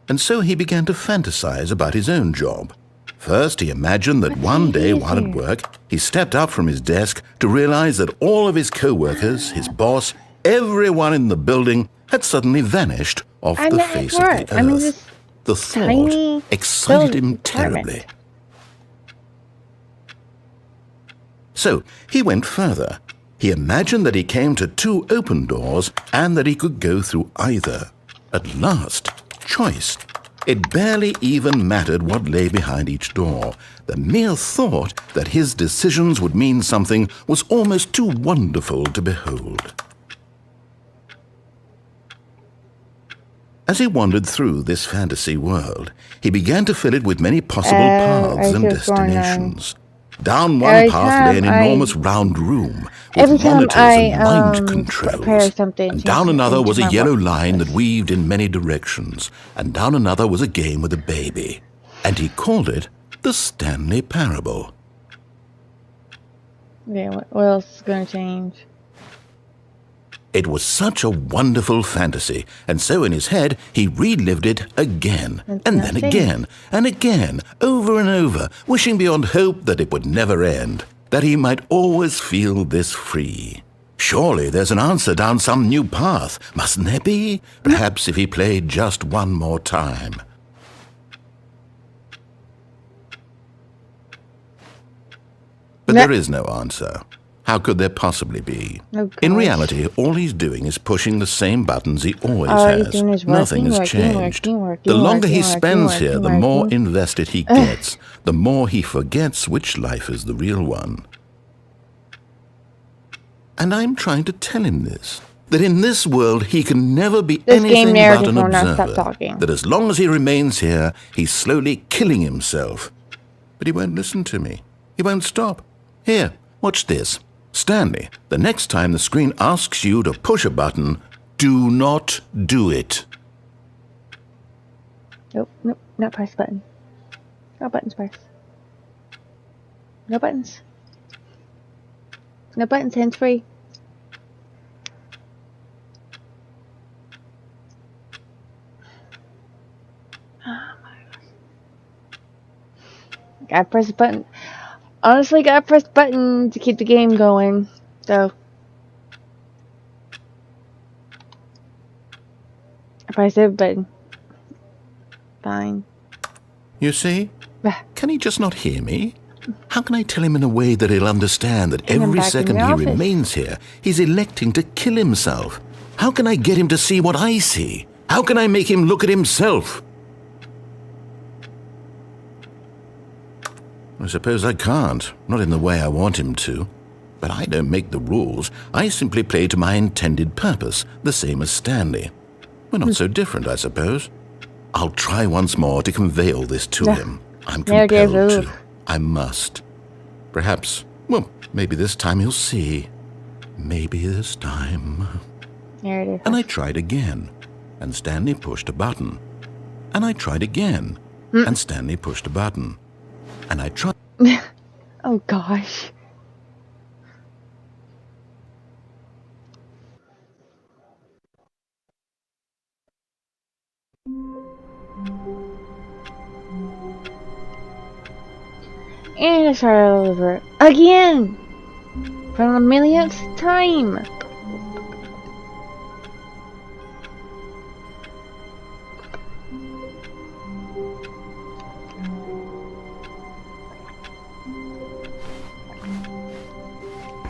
And so he began to fantasize about his own job. First, he imagined that one day while at work, he stepped up from his desk to realize that all of his co-workers, his boss, everyone in the building had suddenly vanished off the face of the earth. The thought excited him terribly. So he went further. He imagined that he came to 2 open doors and that he could go through either. At last, choice. It barely even mattered what lay behind each door. The mere thought that his decisions would mean something was almost too wonderful to behold. As he wandered through this fantasy world, he began to fill it with many possible paths and destinations. Down one path lay an enormous round room with monitors and mind controls. And down another was a yellow line that weaved in many directions. And down another was a game with a baby. And he called it the Stanley Parable. Okay, what else is going to change? It was such a wonderful fantasy, and so in his head he relived it again, and then again, and again, over and over, wishing beyond hope that it would never end, that he might always feel this free. Surely there's an answer down some new path, mustn't there be? Perhaps if he played just one more time. But there is no answer. How could there possibly be? In reality, all he's doing is pushing the same buttons he always has. Nothing has changed. The longer he spends here, the more invested he gets, the more he forgets which life is the real one. And I'm trying to tell him this. that in this world he can never be This game anything but narrative an will not stop observer, talking. that as long as he remains here, he's slowly killing himself. But he won't listen to me. He won't stop. Here, watch this. Stanley, the next time the screen asks you to push a button, do not do it. Nope, nope, not press button. No buttons press. No buttons. No buttons, hands free. Gotta press the button. Honestly, gotta press the button to keep the game going. So I pressed every button. Fine. You see? Can he just not hear me? How can I tell him in a way that he'll understand that Bring him every back in second the he office. remains here, he's electing to kill himself? How can I get him to see what I see? How can I make him look at himself? I suppose I can't, not in the way I want him to. But I don't make the rules. I simply play to my intended purpose, the same as Stanley. We're not so different, I suppose. I'll try once more to convey all this to him. I'm compelled to. I must. Perhaps, well, maybe this time he'll see. Maybe this time. There it is. And I tried again, and Stanley pushed a button. And I tried again, and Stanley pushed a button. And I tried. Oh gosh. And I started all over again for the millionth time.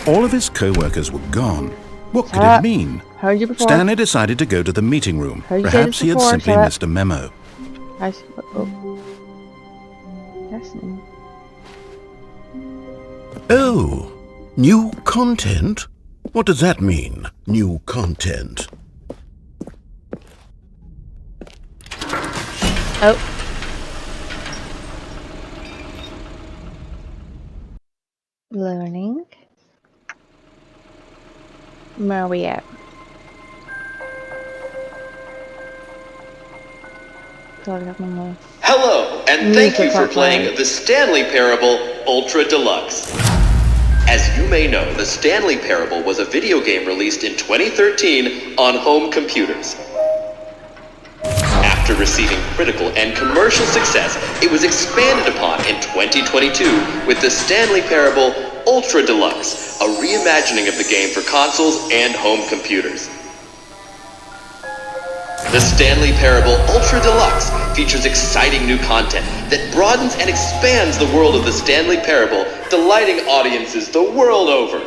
All of his co-workers were gone. What could Shut it mean? Heard you before. Stanley decided to go to the meeting room. Heard you say Perhaps this he had before, simply shut up. missed a memo. That's new. Oh, new content? What does that mean, new content? Oh. Learning. Where are we at? Hello, and thank you for playing the Stanley Parable Ultra Deluxe. As you may know, the Stanley Parable was a video game released in 2013 on home computers. After receiving critical and commercial success, it was expanded upon in 2022 with the Stanley Parable Ultra Deluxe, a reimagining of the game for consoles and home computers. The Stanley Parable Ultra Deluxe features exciting new content that broadens and expands the world of the Stanley Parable, delighting audiences the world over.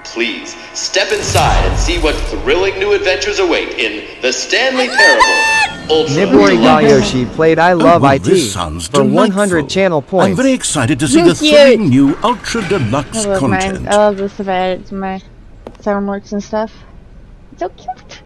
Please, step inside and see what thrilling new adventures await in the Stanley Parable Ultra Nibori Deluxe. Gayoshi played I Love well, IT this sounds for 100 delightful. channel I'm points. very excited to see the Cute. thrilling new Ultra Deluxe I love mine. content. I love this about it to my Soundworks and stuff. It's so cute.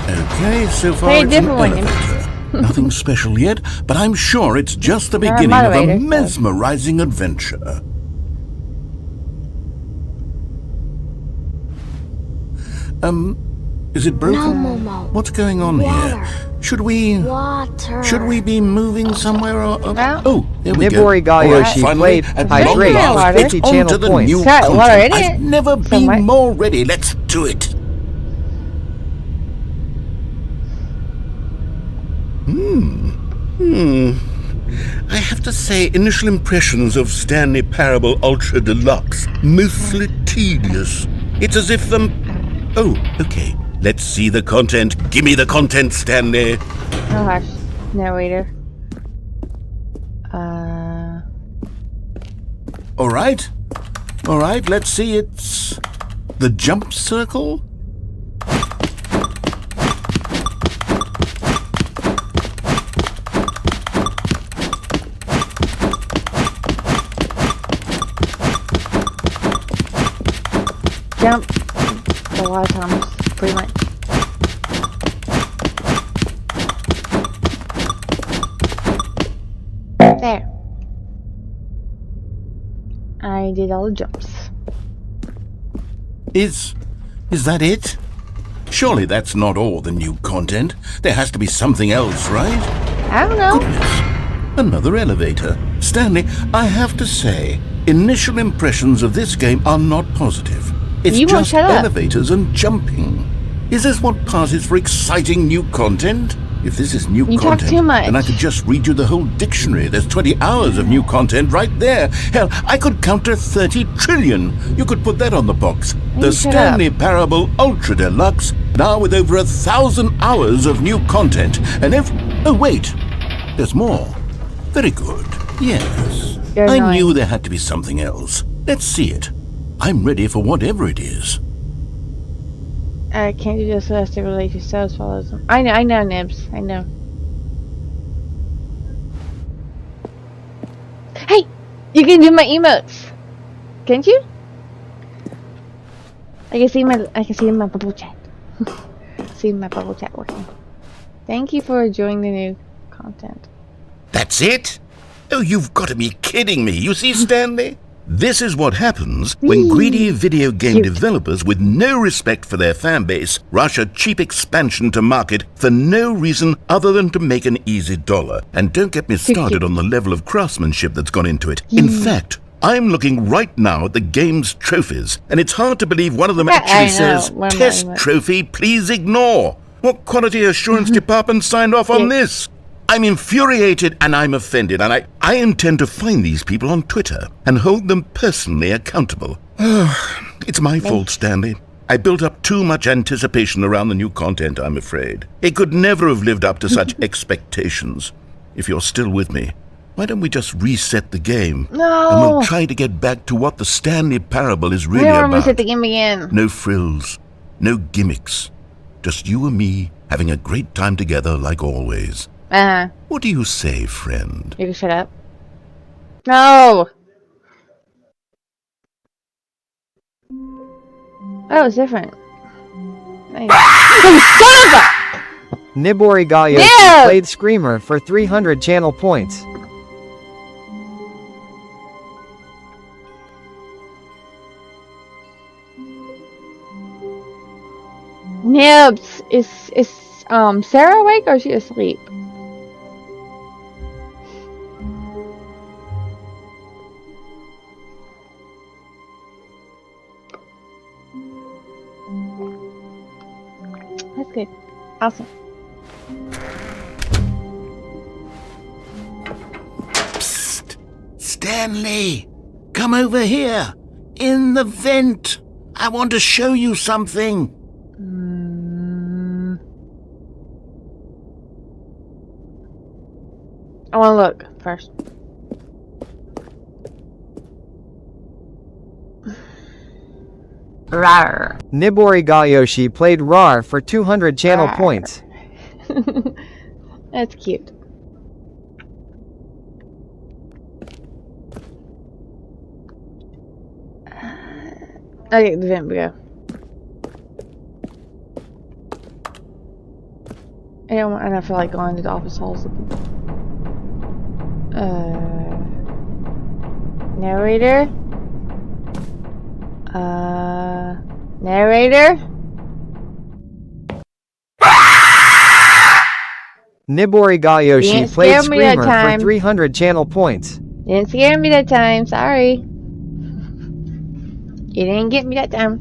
Okay, so far Play a it's an different one. elevator. Nothing special yet, but I'm sure it's just the You're a beginning of a moderator, so- mesmerizing adventure. Is it broken? No, Momo. What's going on Water. here? Should we be moving somewhere or No. Oh, there we go. Nibori All right, Gayoshi finally, played at Hydrate long last, for it's 50 on channel to the points. new It's got water content. in I've it. never So been much. more ready. Let's do it. I have to say, initial impressions of Stanley Parable Ultra Deluxe, mostly tedious. It's as if Oh, okay. Let's see the content. Give me the content, Stanley. Oh gosh. Narrator. All right. All right, let's see. It's the jump circle. a lot of times, pretty much. There. I did all the jumps. Is that it? Surely that's not all the new content. There has to be something else, right? I don't know. Goodness. Another elevator. Stanley, I have to say, initial impressions of this game are not positive. It's You won't just shut up. elevators and jumping. Is this what passes for exciting new content? If this is new You talk content, too much. then I could just read you the whole dictionary. There's 20 hours of new content right there. Hell, I could count to 30 trillion. You could put that on the box. You The shut Stanley Parable Ultra Deluxe, now with over 1,000 hours of new content. And oh wait, there's more. Very good. Yes. You're I annoying. knew there had to be something else. Let's see it. I'm ready for whatever it is. I can't do this unless they relate to sales follows them. I know, Nibs. I know. Hey! You can do my emotes! Can't you? I can see my bubble chat. See my bubble chat working. Thank you for enjoying the new content. That's it? Oh, you've got to be kidding me. You see, Stanley? This is what happens when greedy video game Cute. developers with no respect for their fan base rush a cheap expansion to market for no reason other than to make an easy dollar. And don't get me started on the level of craftsmanship that's gone into it. In fact, I'm looking right now at the game's trophies, and it's hard to believe one of them I actually know. says, One of "Test mine. trophy, please ignore." What quality assurance department signed off on Yeah. this? I'm infuriated and I'm offended, and I intend to find these people on Twitter and hold them personally accountable. It's my fault, Stanley. I built up too much anticipation around the new content, I'm afraid. It could never have lived up to such expectations. If you're still with me, why don't we just reset the game? No! And we'll try to get back to what the Stanley Parable is I really don't want to about. reset the game again. No frills, no gimmicks. Just you and me having a great time together like always. What do you say, friend? You can shut up. No! Oh, it's different. Nice. Son of a- Nibori Galioshi Yeah! played Screamer for 300 channel points. Nibs, is Sarah awake or is she asleep? That's good. Awesome. Psst! Stanley! Come over here! In the vent! I want to show you something! I want to look first. Rawr. Nibori Galioshi played RAR for 200 channel Rawr. points. That's cute. Okay, the vent we go. I don't feel like going to the office halls. Narrator? Narrator? Nibori You Galioshi didn't played scare me that Screamer for time. 300 channel points. You didn't scare me that time, sorry. You didn't get me that time.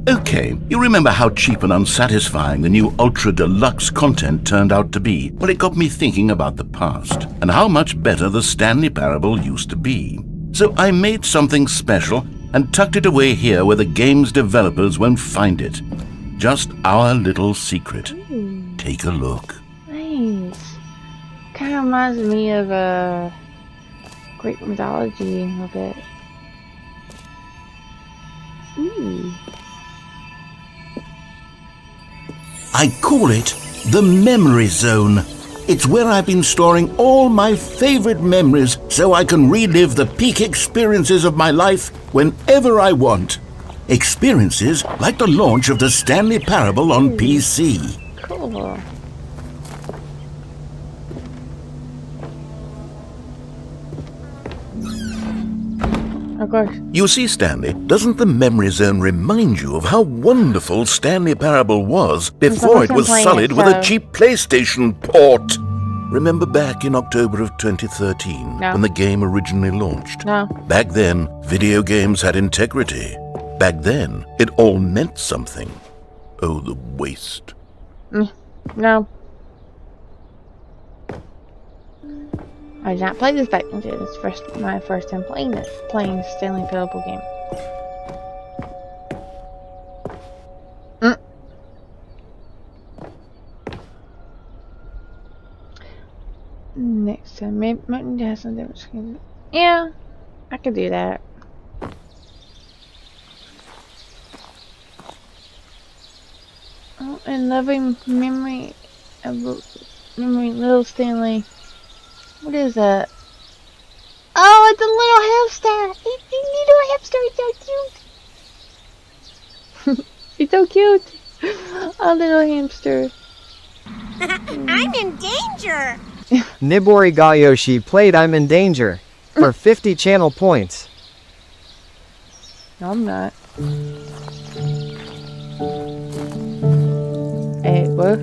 Okay, you remember how cheap and unsatisfying the new Ultra Deluxe content turned out to be? Well, it got me thinking about the past and how much better the Stanley Parable used to be. So I made something special and tucked it away here where the game's developers won't find it. Just our little secret. Take a look. Nice. Kind of reminds me of Greek mythology a little bit. Ooh. I call it the Memory Zone. It's where I've been storing all my favorite memories so I can relive the peak experiences of my life whenever I want. Experiences like the launch of the Stanley Parable on PC. Cool. Of course. You see, Stanley, doesn't the memory zone remind you of how wonderful Stanley Parable was before it was sullied with a cheap PlayStation port? Remember back in October of 2013 when the game originally launched? No. Back then, video games had integrity. Back then, it all meant something. Oh, the waste. No. I did not play this back then. It's my first time playing the Stanley Parable game. Next time, maybe it has some different. Yeah, I could do that. Oh, and loving memory of little Stanley. What is that? Oh, it's a little hamster! It's a little hamster, it's so cute! He's so cute! A little hamster. I'm in danger! Nibori Gayoshi played I'm in Danger for 50 channel points. No, I'm not. Hey, what?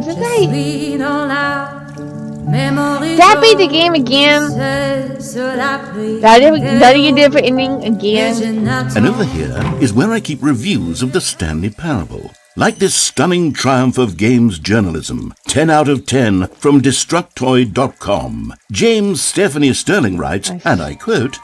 Did that beat the game again? Did you do for ending again? And over here is where I keep reviews of the Stanley Parable. Like this stunning triumph of games journalism, 10 out of 10 from Destructoid.com. James Stephanie Sterling writes, and I quote,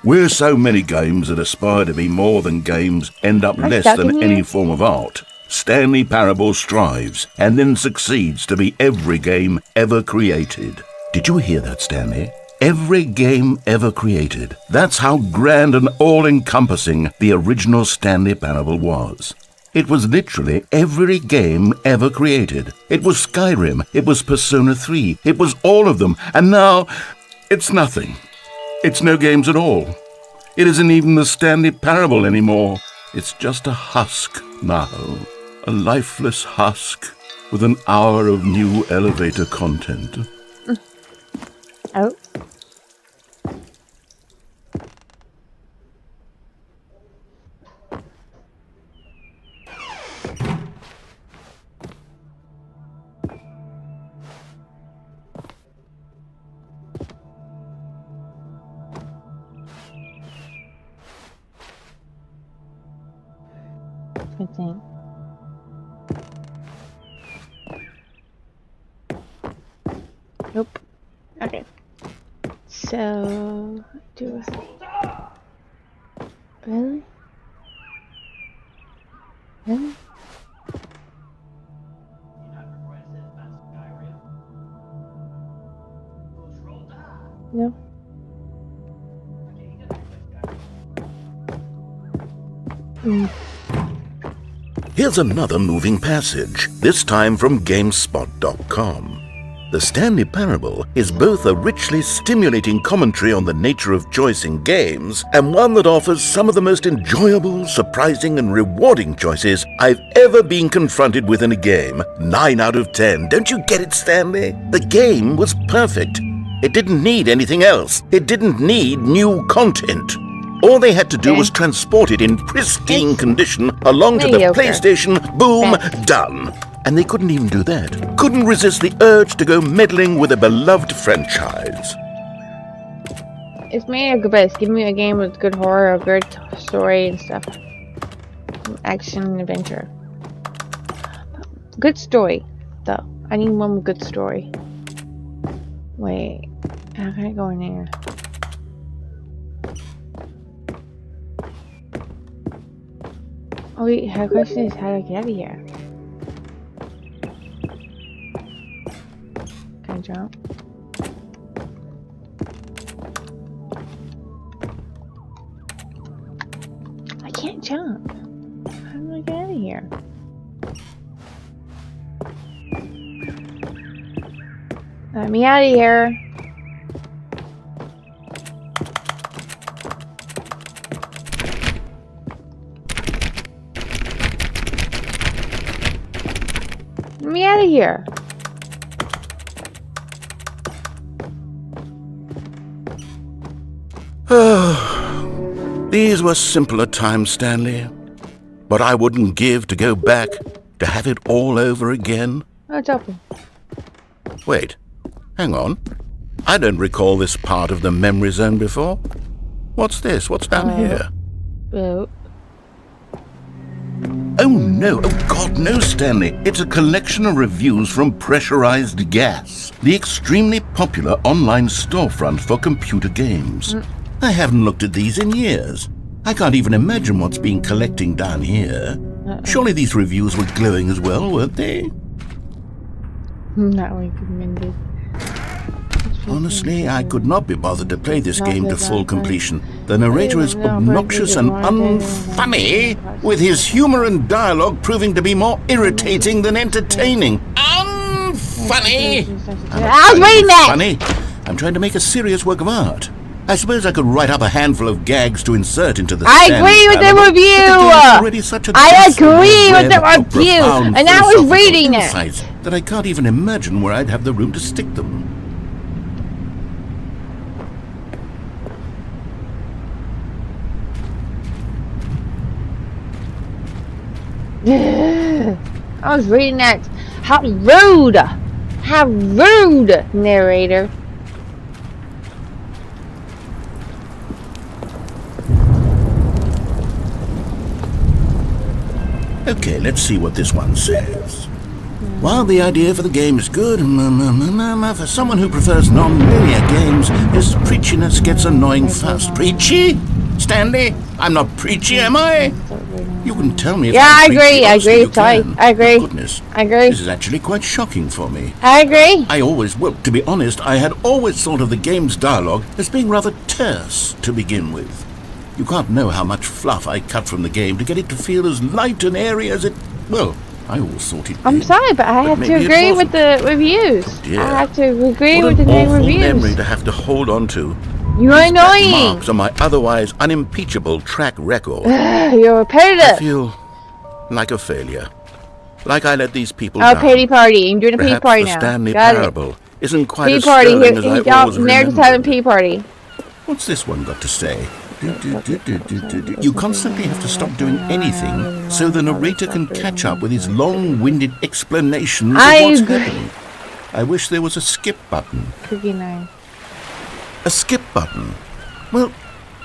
"Where so many games that aspire to be more than games end up less than any form of art, Stanley Parable strives and then succeeds to be every game ever created." Did you hear that, Stanley? Every game ever created. That's how grand and all-encompassing the original Stanley Parable was. It was literally every game ever created. It was Skyrim, it was Persona 3, it was all of them, and now it's nothing. It's no games at all. It isn't even the Stanley Parable anymore. It's just a husk now. A lifeless husk with an hour of new elevator content. Oh. Good thing. Nope. Okay. So, do I... Really? Really? No. Here's another moving passage, this time from GameSpot.com. The Stanley Parable is both a richly stimulating commentary on the nature of choice in games and one that offers some of the most enjoyable, surprising, and rewarding choices I've ever been confronted with in a game. 9 out of 10. Don't you get it, Stanley? The game was perfect. It didn't need anything else. It didn't need new content. All they had to do was transport it in pristine condition along to the PlayStation. Boom, done. And they couldn't even do that. Couldn't resist the urge to go meddling with a beloved franchise. It's made a best. Give me a game with good horror, a good story and stuff. Action and adventure. Good story, though. I need one with good story. Wait. How can I go in there? Oh wait, her question is how do I get out of here? Can I jump? I can't jump. How do I get out of here? Let me out of here. Let me out of here. These were simpler times, Stanley. But I wouldn't give to go back, to have it all over again. Oh, it's open. Wait, hang on. I don't recall this part of the memory zone before. What's this? What's down here? Oh. Oh no, oh God, no, Stanley. It's a collection of reviews from Pressurized Gas, the extremely popular online storefront for computer games. I haven't looked at these in years. I can't even imagine what's been collecting down here. Surely these reviews were glowing as well, weren't they? Not recommended. Honestly, I could not be bothered to play this game to full completion. The narrator is obnoxious and unfunny, with his humor and dialogue proving to be more irritating than entertaining. Unfunny! I was reading that! Funny? I'm trying to make a serious work of art. I suppose I could write up a handful of gags to insert into the I agree with the review! I agree with the review! And I was reading it! That I can't even imagine where I'd have the room to stick them. I was reading that. How rude! How rude, narrator. Okay, let's see what this one says. While the idea for the game is good, for someone who prefers non-linear games, this preachiness gets annoying fast. Preachy? Stanley? I'm not preachy, am I? You can tell me if I'm preachy. I agree. Sorry, I agree. Oh, goodness. I agree. This is actually quite shocking for me. I agree. Well, to be honest, I had always thought of the game's dialogue as being rather terse to begin with. You can't know how much fluff I cut from the game to get it to feel as light and airy as it... Well, I always thought it did. I'm sorry, but I have to agree with the reviews. Oh, dear. I have to agree What with the an awful reviews. memory to have to hold on to. You're annoying. Marks on my otherwise unimpeachable track record. You're I repetitive. feel like a failure. Like I let these people Oh, down. pity party. You're doing a pity Perhaps party the now. Stanley Got it. Parable isn't quite Pity as party. sterling as I always Narrator's having remembered. pity party. What's this one got to say? You constantly have to stop doing anything so the narrator can catch up with his long-winded explanations of what's happening. I wish there was a skip button. Cookie nine. A skip button? Well,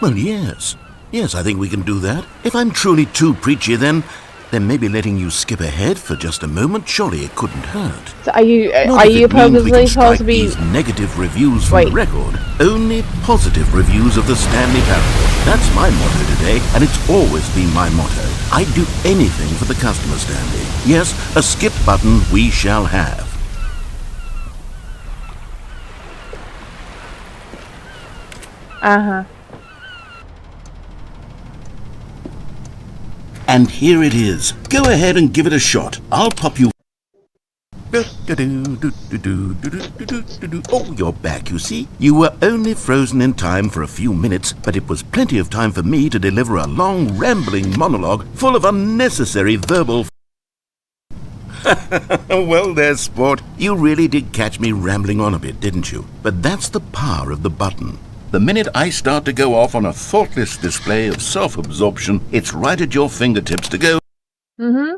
yes. Yes, I think we can do that. If I'm truly too preachy, then maybe letting you skip ahead for just a moment, surely it couldn't hurt. So are you Not if it means we can supposed strike to be? these negative reviews from the record. Only positive reviews of the Stanley Parable. That's my motto today, and it's always been my motto. I'd do anything for the customer, Stanley. Yes, a skip button we shall have. Uh-huh. And here it is. Go ahead and give it a shot. I'll pop you... Oh, you're back, you see. You were only frozen in time for a few minutes, but it was plenty of time for me to deliver a long, rambling monologue full of unnecessary verbal... Well, there, sport. You really did catch me rambling on a bit, didn't you? But that's the power of the button. The minute I start to go off on a thoughtless display of self-absorption, it's right at your fingertips to go...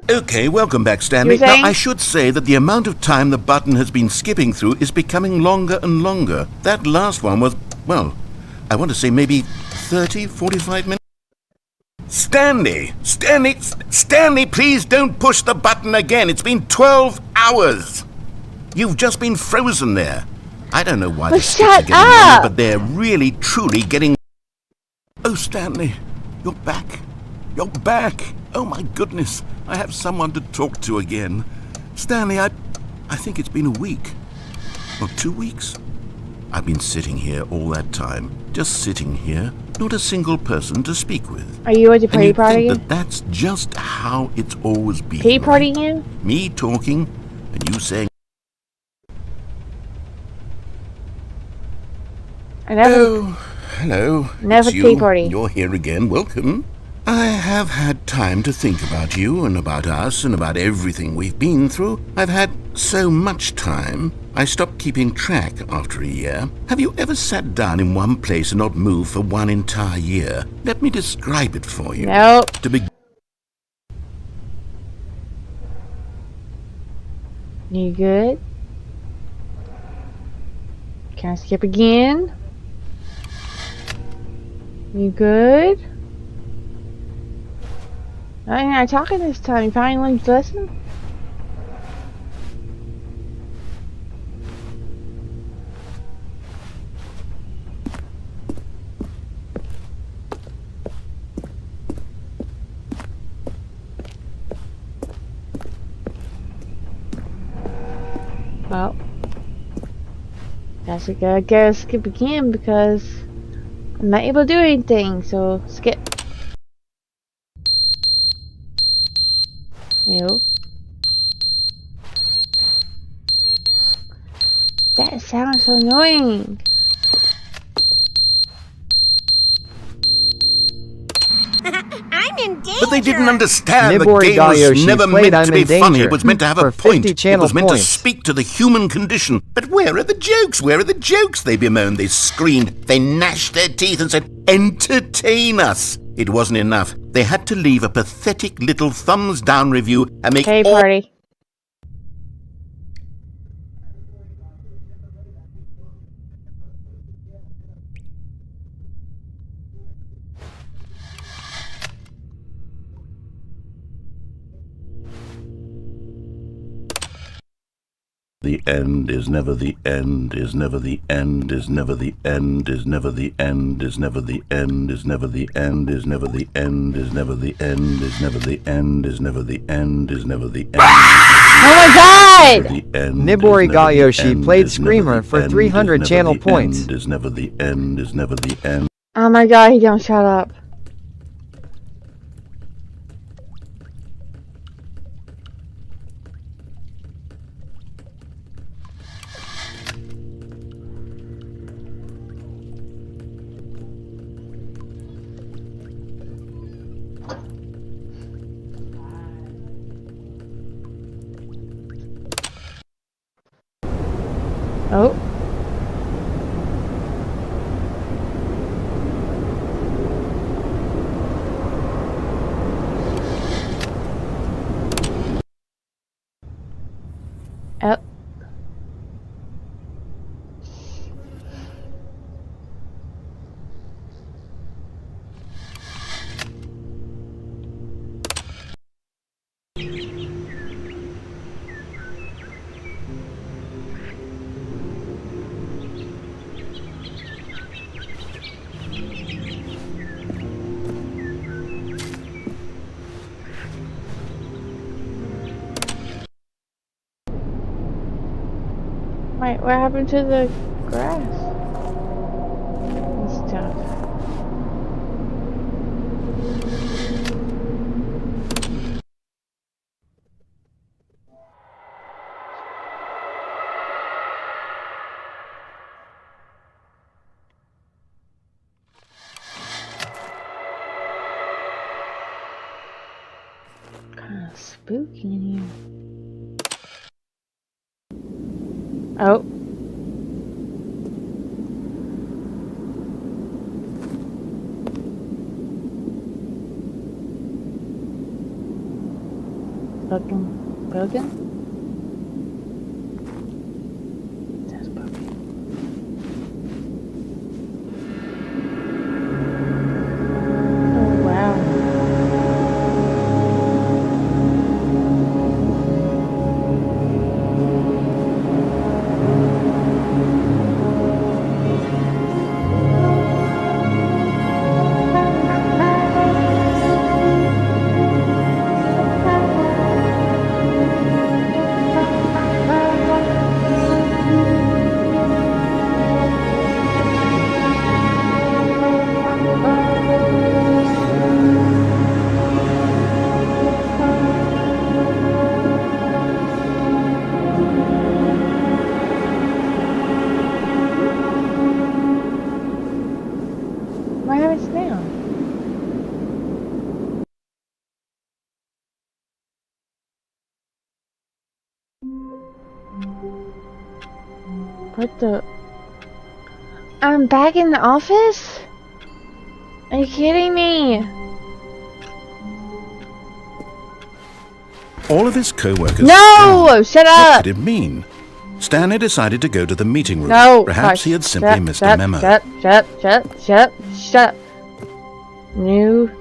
Okay, welcome back, Stanley. Now, I should say that the amount of time the button has been skipping through is becoming longer and longer. That last one was, well, I want to say maybe 30, 45 minutes. Stanley, please don't push the button again. It's been 12 hours. You've just been frozen there. I don't know why the skips are getting longer, but they're really, truly getting... Oh, Stanley, you're back. You're back. Oh, my goodness. I have someone to talk to again. Stanley, I think it's been a week. Or 2 weeks. I've been sitting here all that time. Just sitting here. Not a single person to speak with. Are you at the party party? That's just how it's always been. Party party you? Me talking and you saying... I never. Oh, hello. Never It's tea you. party. You're here again. Welcome. I have had time to think about you and about us and about everything we've been through. I've had so much time, I stopped keeping track after a year. Have you ever sat down in one place and not moved for one entire year? Let me describe it for you. Nope. To begin. You good? Can I skip again? You good? I ain't not talking this time. You finally learned to listen? Well, guess we gotta skip again because I'm not able to do anything, so skip. Ew. That sounds so annoying. I'm in danger. But they didn't understand the Nibori game was Gayoshi never played meant to I'm be in funny. Danger It was meant to have for a point. 50 It channel was meant points. to speak to the human condition. But where are the jokes? Where are the jokes? They bemoaned, they screamed, they gnashed their teeth and said, entertain us. It wasn't enough. They had to leave a pathetic little thumbs down review and make Hey, all party. The end is never the end, is never the end, is never the end, is never the end, is never the end, is never the end, is never the end, is never the end, is never the end, is never the end, is never the end. Oh my god! Nibori Gayoshi played Screamer for 300 channel points. Is never the end, is never the end. Oh my god, he don't shut up. Oh. Oh. Wait, what happened to the grass? And stuff. Kinda spooky in here. Oh. Broken? That's broken. Oh wow. What the? I'm back in the office? Are you kidding me? All of his co-workers... No! Shut What up! did it mean? Stanley decided to go to the meeting room. No! Perhaps he had simply missed a memo. Shut. New.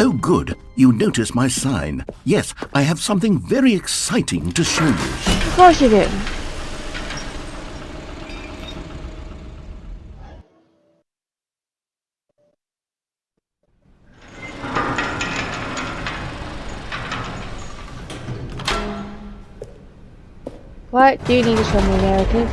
Oh, good. You noticed my sign. Yes, I have something very exciting to show you. Of course you do. What do you need to show me, narrative?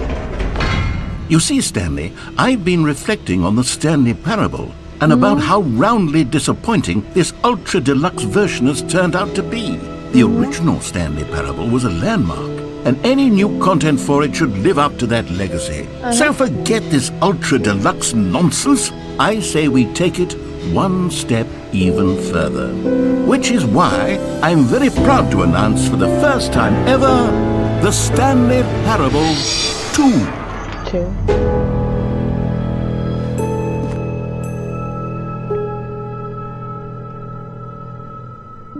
You see, Stanley, I've been reflecting on the Stanley Parable and about how roundly disappointing this ultra-deluxe version has turned out to be. The original Stanley Parable was a landmark, and any new content for it should live up to that legacy. So forget this ultra-deluxe nonsense. I say we take it one step even further. Which is why I'm very proud to announce for the first time ever, the Stanley Parable 2.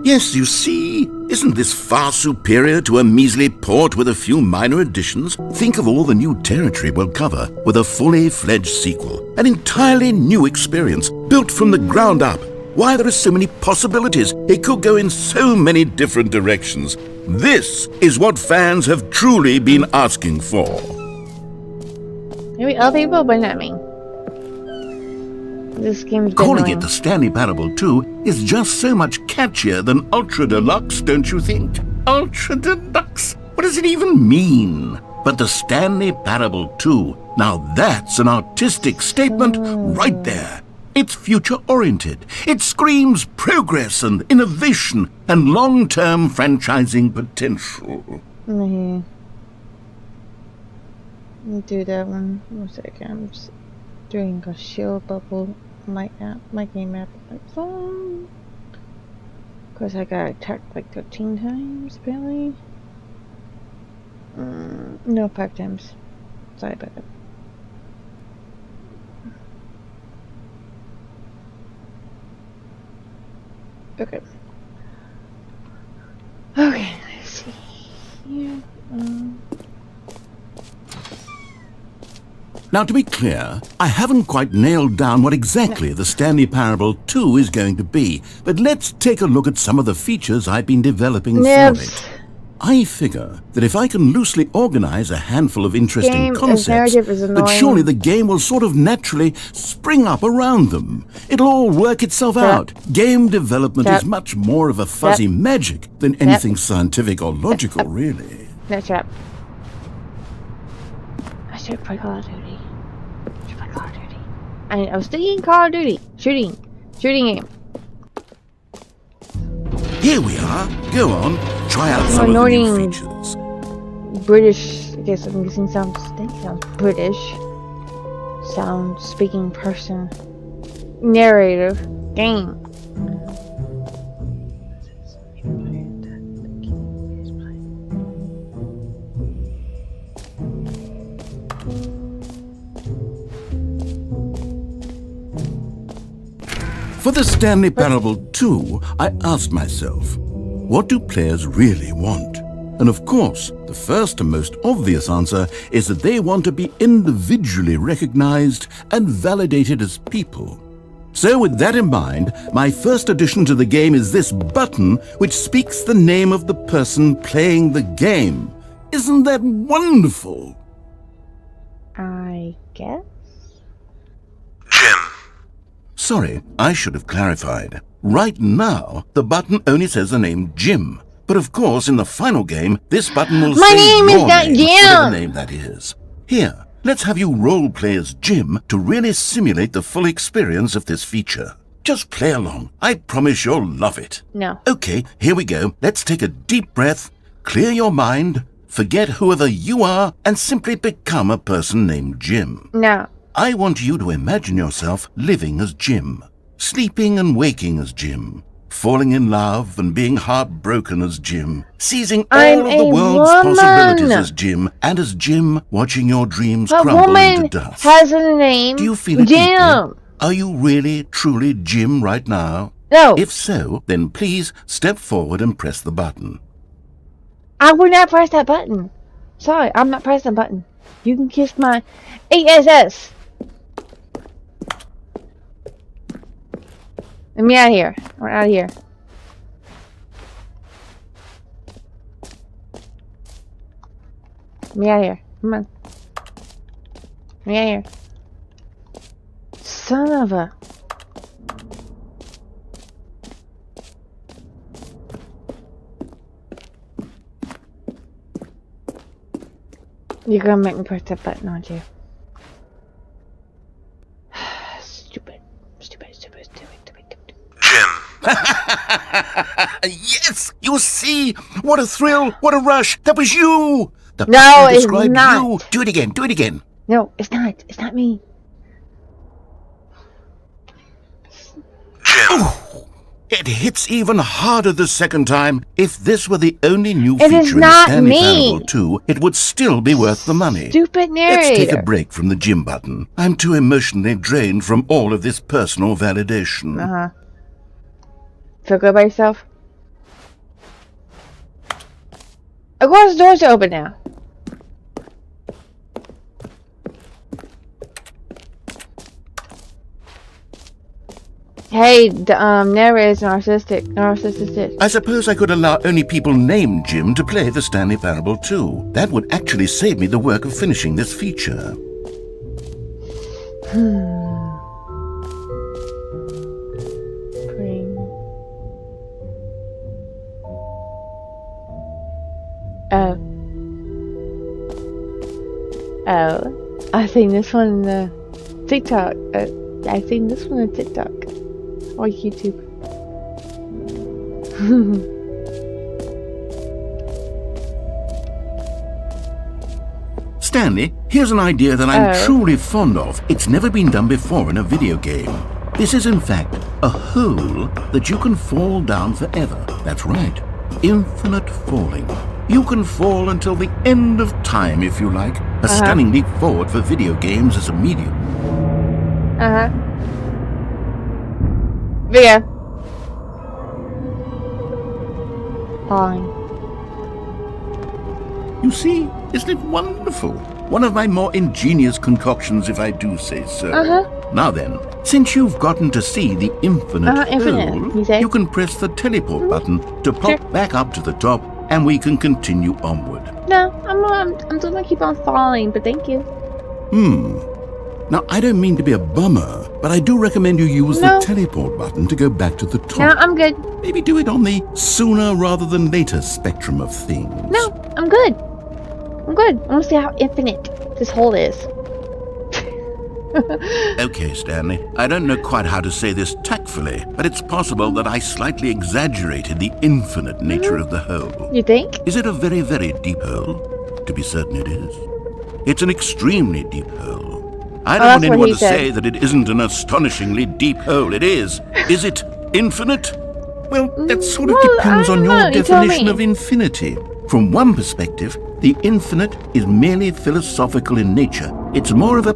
Yes, you see, isn't this far superior to a measly port with a few minor additions? Think of all the new territory we'll cover with a fully fledged sequel. An entirely new experience, built from the ground up. Why, there are so many possibilities. It could go in so many different directions. This is what fans have truly been asking for. Maybe other people, but not me. This game's been Calling annoying. it the Stanley Parable 2 is just so much catchier than Ultra Deluxe, don't you think? Ultra Deluxe? What does it even mean? But the Stanley Parable 2, now that's an artistic statement right there. It's future-oriented. It screams progress and innovation and long-term franchising potential. Let me do that one. 1 second. I'm just doing a shield bubble. My game app on my phone. Of course, I got attacked like 13 times, apparently. No, 5 times. Sorry about that. Okay. Okay, let's see here. Now, to be clear, I haven't quite nailed down what exactly the Stanley Parable 2 is going to be, but let's take a look at some of the features I've been developing for it. I figure that if I can loosely organize a handful of interesting concepts, that surely the game will sort of naturally spring up around them. It'll all work itself out. Game development is much more of a fuzzy magic than anything scientific or logical, really. No trap. I should play Call of Duty. I was thinking Call of Duty. Shooting game. Here we are. Go on. Try out some of the new features. British. I guess I'm using sounds. I think it sounds British. Sound speaking person. Narrative game. For the Stanley Parable 2, I asked myself, what do players really want? And of course, the first and most obvious answer is that they want to be individually recognized and validated as people. So with that in mind, my first addition to the game is this button which speaks the name of the person playing the game. Isn't that wonderful? I guess? Jim. Sorry, I should have clarified. Right now, the button only says the name Jim. But of course, in the final game, this button will say your name, whatever name that is. Here, let's have you role-play as Jim to really simulate the full experience of this feature. Just play along. I promise you'll love it. No. Okay, here we go. Let's take a deep breath, clear your mind, forget whoever you are, and simply become a person named Jim. No. I want you to imagine yourself living as Jim, sleeping and waking as Jim, falling in love and being heartbroken as Jim, seizing I'm all of the a world's woman. possibilities as Jim, and as Jim, watching your dreams A crumble woman into dust. has a name. Do you feel it Jim. deeply? Are you really, truly Jim right now? No. If so, then please step forward and press the button. I would not press that button. Sorry, I'm not pressing the button. You can kiss my ASS. Let me out of here. We're out of here. Let me out of here. Come on. Let me out of here. Son of a... You're gonna make me press that button, aren't you? Stupid. Jim. Yes! You see? What a thrill! What a rush! That was you! The No, button it's described not. You. Do it again. Do it again. No, it's not. It's not me. Jim. It hits even harder the second time. If this were the only new It is feature in not Stanley me. Parable 2, it would still be worth the money. Stupid narrator. Let's take a break from the Jim button. I'm too emotionally drained from all of this personal validation. Uh-huh. Feel good about yourself? Of course, the doors are open now. Hey, the narrator is narcissistic. I suppose I could allow only people named Jim to play the Stanley Parable 2. That would actually save me the work of finishing this feature. Oh, I seen this one in the TikTok. I seen this one on TikTok or YouTube. Stanley, here's an idea that I'm truly fond of. It's never been done before in a video game. This is in fact a hole that you can fall down forever. That's right. Infinite falling. You can fall until the end of time if you like. A stunning leap forward for video games as a medium. Video. Fine. You see, isn't it wonderful? One of my more ingenious concoctions, if I do say so. Now then, since you've gotten to see the infinite hole, you can press the teleport button to pop back up to the top, and we can continue onward. No, I'm just gonna keep on falling, but thank you. Now, I don't mean to be a bummer, but I do recommend you use the teleport button to go back to the top. No, I'm good. Maybe do it on the sooner rather than later spectrum of things. No, I'm good. I'm good. I want to see how infinite this hole is. Okay, Stanley. I don't know quite how to say this tactfully, but it's possible that I slightly exaggerated the infinite nature of the hole. You think? Is it a very, very deep hole? To be certain it is. It's an extremely deep hole. I don't want anyone to say that it isn't an astonishingly deep hole. It is. Is it infinite? Well, that sort of depends on your definition of infinity. From one perspective, the infinite is merely philosophical in nature. It's more of a...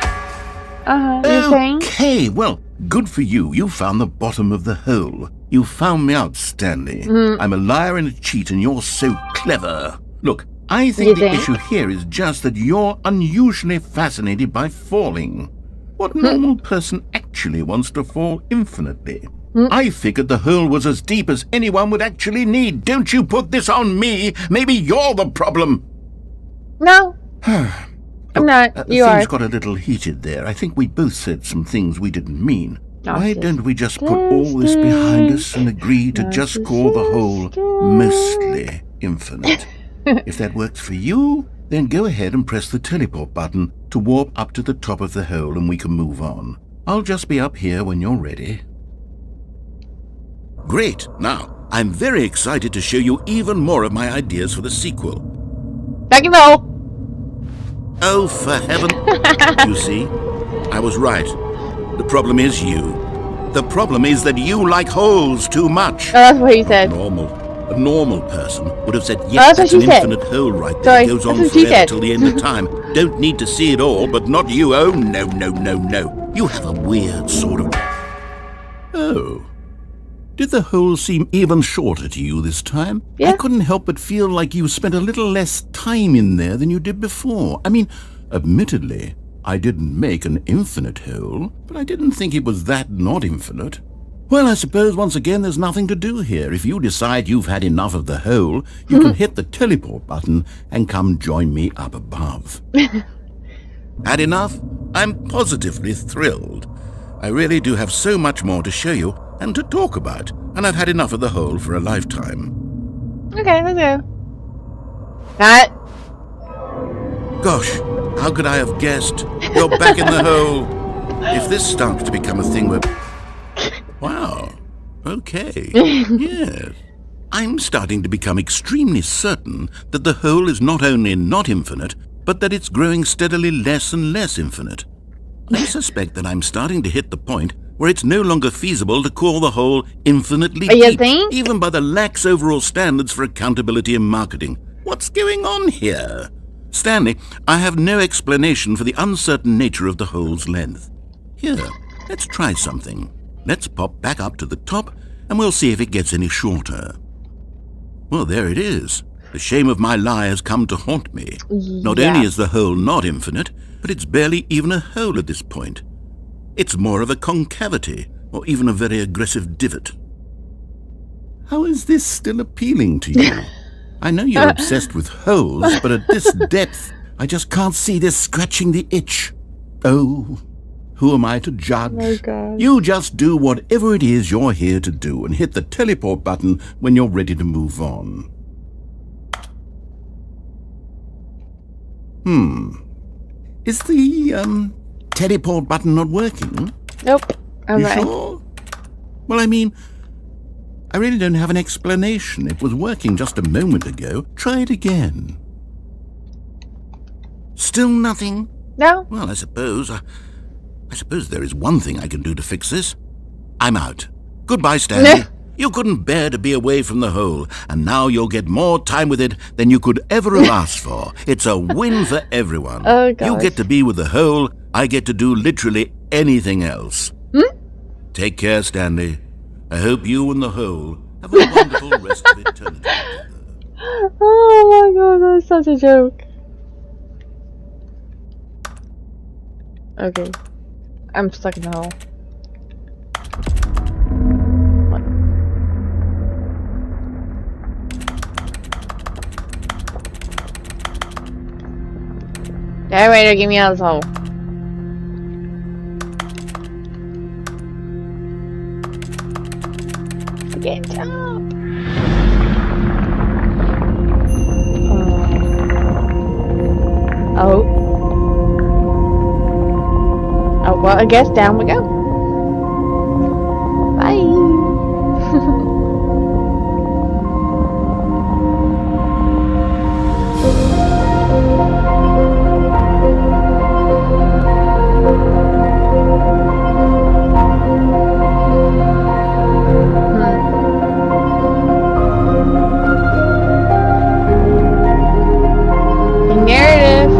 You're saying? Okay, well, good for you. You found the bottom of the hole. You found me out, Stanley. I'm a liar and a cheat, and you're so clever. Look, I think the issue here is just that you're unusually fascinated by falling. What normal person actually wants to fall infinitely? I figured the hole was as deep as anyone would actually need. Don't you put this on me. Maybe you're the problem. No. I'm not. You are. Things got a little heated there. I think we both said some things we didn't mean. Why don't we just put all this behind us and agree to just call the hole mostly infinite? If that works for you, then go ahead and press the teleport button to warp up to the top of the hole and we can move on. I'll just be up here when you're ready. Great. Now, I'm very excited to show you even more of my ideas for the sequel. Back in the hole. Oh, for heaven. You see, I was right. The problem is you. The problem is that you like holes too much. Oh, that's what he said. A normal person would have said, that's yes, what that's she an said. infinite hole right there. Sorry, It goes on that's what she forever said. till the end of time. Don't need to see it all, but not you. Oh, no, no, no, no. You have a weird sort of... Oh. Did the hole seem even shorter to you this time? Yeah. I couldn't help but feel like you spent a little less time in there than you did before. I mean, admittedly, I didn't make an infinite hole, but I didn't think it was that not infinite. Well, I suppose once again there's nothing to do here. If you decide you've had enough of the hole, you can hit the teleport button and come join me up above. Had enough? I'm positively thrilled. I really do have so much more to show you and to talk about, and I've had enough of the hole for a lifetime. Okay, let's go. Not. Gosh, how could I have guessed? You're back in the hole. If this starts to become a thing where... Wow. Okay. Yes. I'm starting to become extremely certain that the hole is not only not infinite, but that it's growing steadily less and less infinite. I suspect that I'm starting to hit the point where it's no longer feasible to call the hole infinitely You deep, think? even by the lax overall standards for accountability and marketing. What's going on here? Stanley, I have no explanation for the uncertain nature of the hole's length. Here, let's try something. Let's pop back up to the top, and we'll see if it gets any shorter. Well, there it is. The shame of my lie has come to haunt me. Not Yeah. only is the hole not infinite, but it's barely even a hole at this point. It's more of a concavity, or even a very aggressive divot. How is this still appealing to you? I know you're obsessed with holes, but at this depth, I just can't see this scratching the itch. Oh, who am I to judge? Oh, God. You just do whatever it is you're here to do and hit the teleport button when you're ready to move on. Is the, teleport button not working? Nope. I'm You ready. sure? Well, I mean, I really don't have an explanation. It was working just a moment ago. Try it again. Still nothing? No? Well, I suppose there is one thing I can do to fix this. I'm out. Goodbye, Stanley. You couldn't bear to be away from the hole, and now you'll get more time with it than you could ever have asked for. It's a win for everyone. Oh, gosh. You get to be with the hole, I get to do literally anything else. Take care, Stanley. I hope you and the hole have a wonderful rest of eternity together. Oh my god, that's such a joke. Okay. I'm stuck in the hole. What? Narrator, get me out of this hole. Get up! Oh. Oh, well, I guess down we go. Bye. Narrative.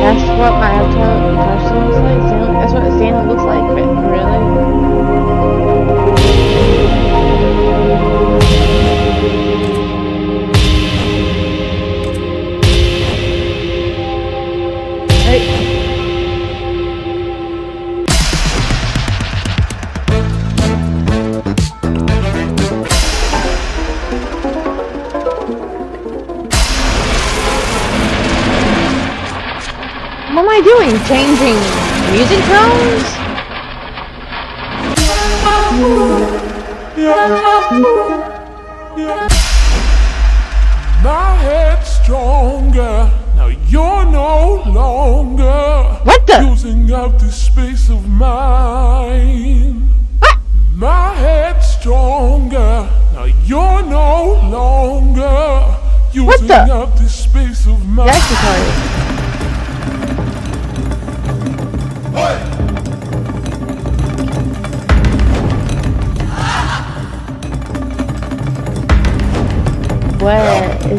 That's what my person looks like. That's what Santa looks like, but really. Right. What am I doing? Changing music tones? My head's stronger. Now you're no longer What the? using up this space of mine. What? My head's stronger. Now you're no longer using the? up this space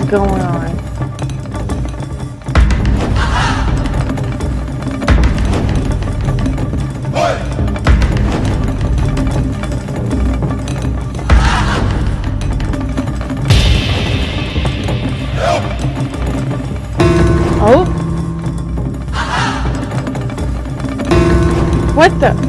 going on? Oh? What the?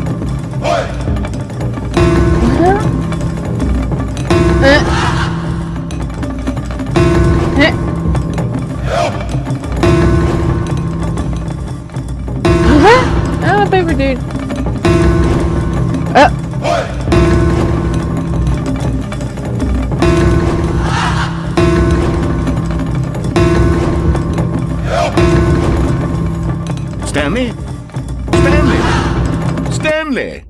Oh, paper dude. Stanley? Stanley? Stanley!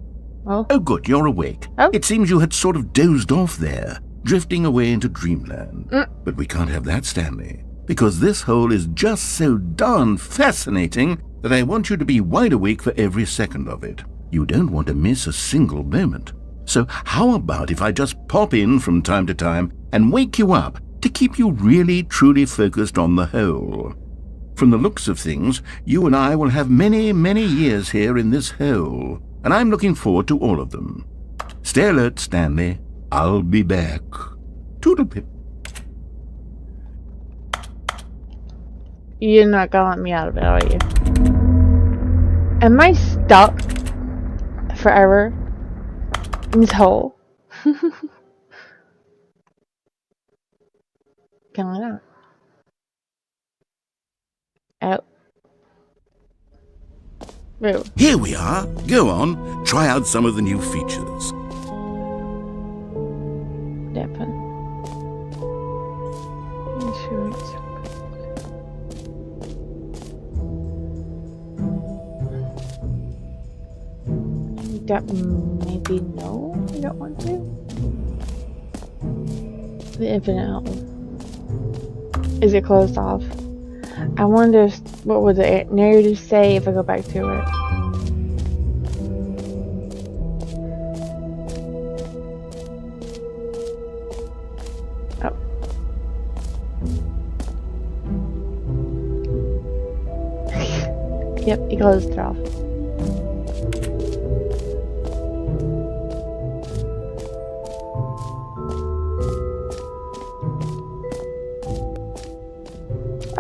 Oh. Oh, good, you're awake. Oh. It seems you had sort of dozed off there, drifting away into dreamland. But we can't have that, Stanley, because this hole is just so darn fascinating that I want you to be wide awake for every second of it. You don't want to miss a single moment. So how about if I just pop in from time to time and wake you up to keep you really, truly focused on the hole? From the looks of things, you and I will have many, many years here in this hole, and I'm looking forward to all of them. Stay alert, Stanley. I'll be back. Toodle-pip. You're not gonna let me out of it, are you? Am I stuck forever in this hole? Apparently not. Oh. Wait. Here we are. Go on, try out some of the new features. What happened? Insurance. That maybe no, I don't want to. The infinite hole. Is it closed off? I wonder if, what would the narrative say if I go back to it? Oh. Yep, he closed it off.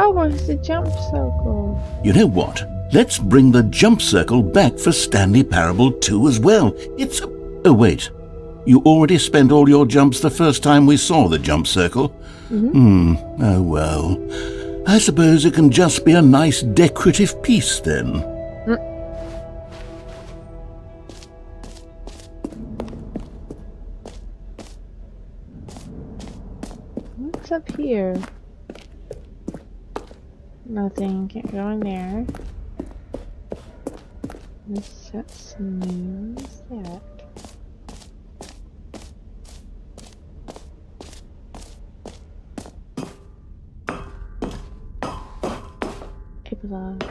Oh, it's the jump circle. You know what? Let's bring the jump circle back for Stanley Parable 2 as well. It's a... Oh, wait. You already spent all your jumps the first time we saw the jump circle. Oh, well. I suppose it can just be a nice decorative piece, then. What's up here? Nothing, can't go in there. Let's set smooth that. Epilogue.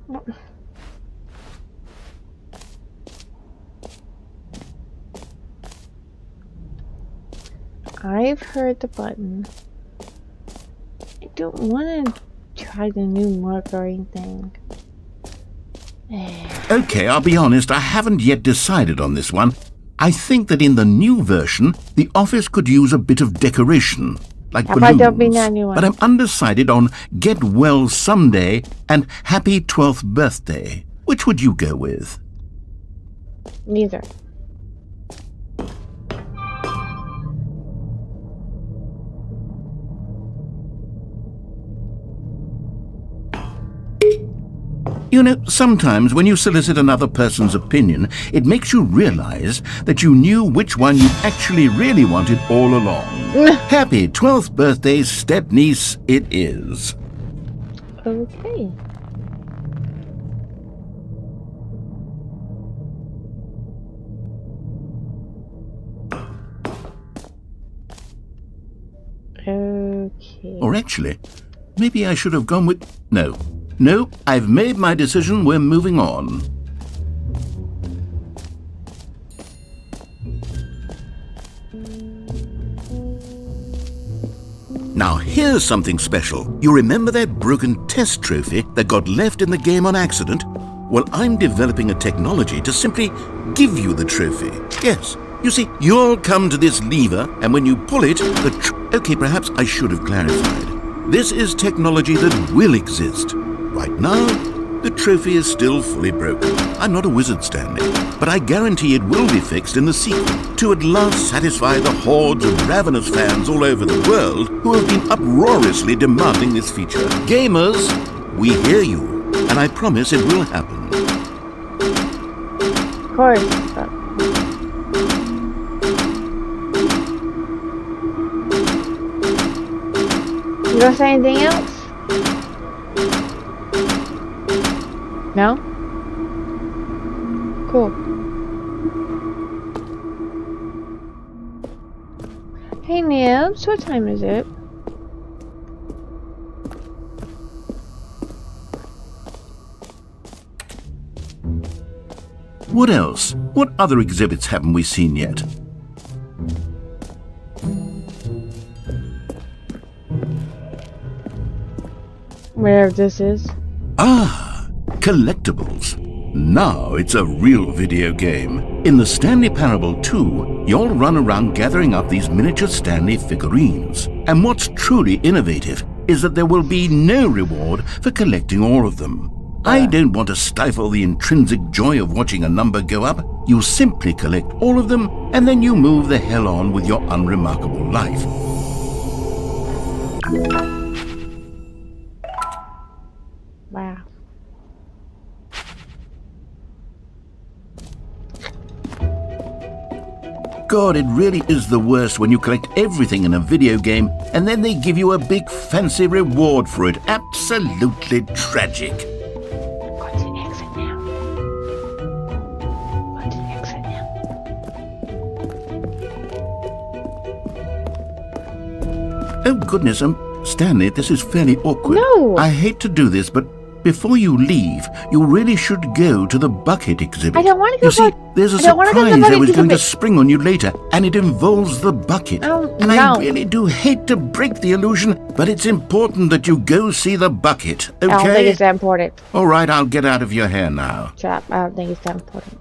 Oh. I've heard the button. I don't want to try the new markering thing. Okay, I'll be honest, I haven't yet decided on this one. I think that in the new version, the office could use a bit of decoration, like How about there'll be balloons. no new one? But I'm undecided on Get Well Someday and Happy 12th Birthday. Which would you go with? Neither. You know, sometimes when you solicit another person's opinion, it makes you realize that you knew which one you actually really wanted all along. Happy 12th birthday, step-niece, it is. Okay. Okay. Or actually, maybe I should have gone with... No, I've made my decision, we're moving on. Now here's something special. You remember that broken test trophy that got left in the game on accident? Well, I'm developing a technology to simply give you the trophy. Yes. You see, you'll come to this lever, and when you pull it, okay, perhaps I should have clarified. This is technology that will exist. Right now, the trophy is still fully broken. I'm not a wizard, Stanley, but I guarantee it will be fixed in the sequel to at last satisfy the hordes of ravenous fans all over the world who have been uproariously demanding this feature. Gamers, we hear you, and I promise it will happen. Of course. You gonna say anything else? No? Cool. Hey Nibs, what time is it? What else? What other exhibits haven't we seen yet? Wherever this is. Ah, collectibles. Now it's a real video game. In the Stanley Parable 2, you'll run around gathering up these miniature Stanley figurines. And what's truly innovative is that there will be no reward for collecting all of them. I don't want to stifle the intrinsic joy of watching a number go up. You simply collect all of them, and then you move the hell on with your unremarkable life. Wow. God, it really is the worst when you collect everything in a video game and then they give you a big fancy reward for it. Absolutely tragic. Go to the exit now. Go to the exit now. Oh goodness, Stanley, this is fairly awkward. No! I hate to do this, but before you leave, you really should go to the bucket exhibit. I don't want to go. You see, there's a I don't wanna go to the surprise I bucket was going to exhibit. spring on you later, and it involves the bucket. Oh, and no. I really do hate to break the illusion, but it's important that you go see the bucket, okay? I don't think it's that important. All right, I'll get out of your hair now. Shut up. I don't think it's that important.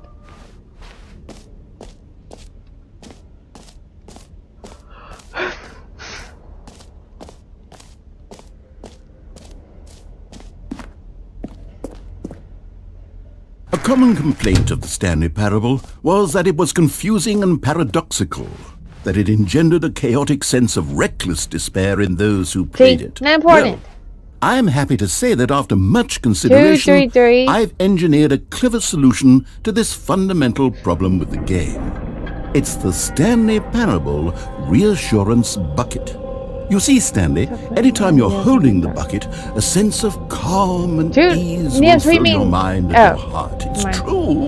A common complaint of the Stanley Parable was that it was confusing and paradoxical, that it engendered a chaotic sense of reckless despair in those who played it. Not important. Well, I'm happy to say that after much consideration, 233. I've engineered a clever solution to this fundamental problem with the game. It's the Stanley Parable Reassurance Bucket. You see, Stanley, anytime you're holding the bucket, a sense of calm and ease will fill your mind and your heart. It's true.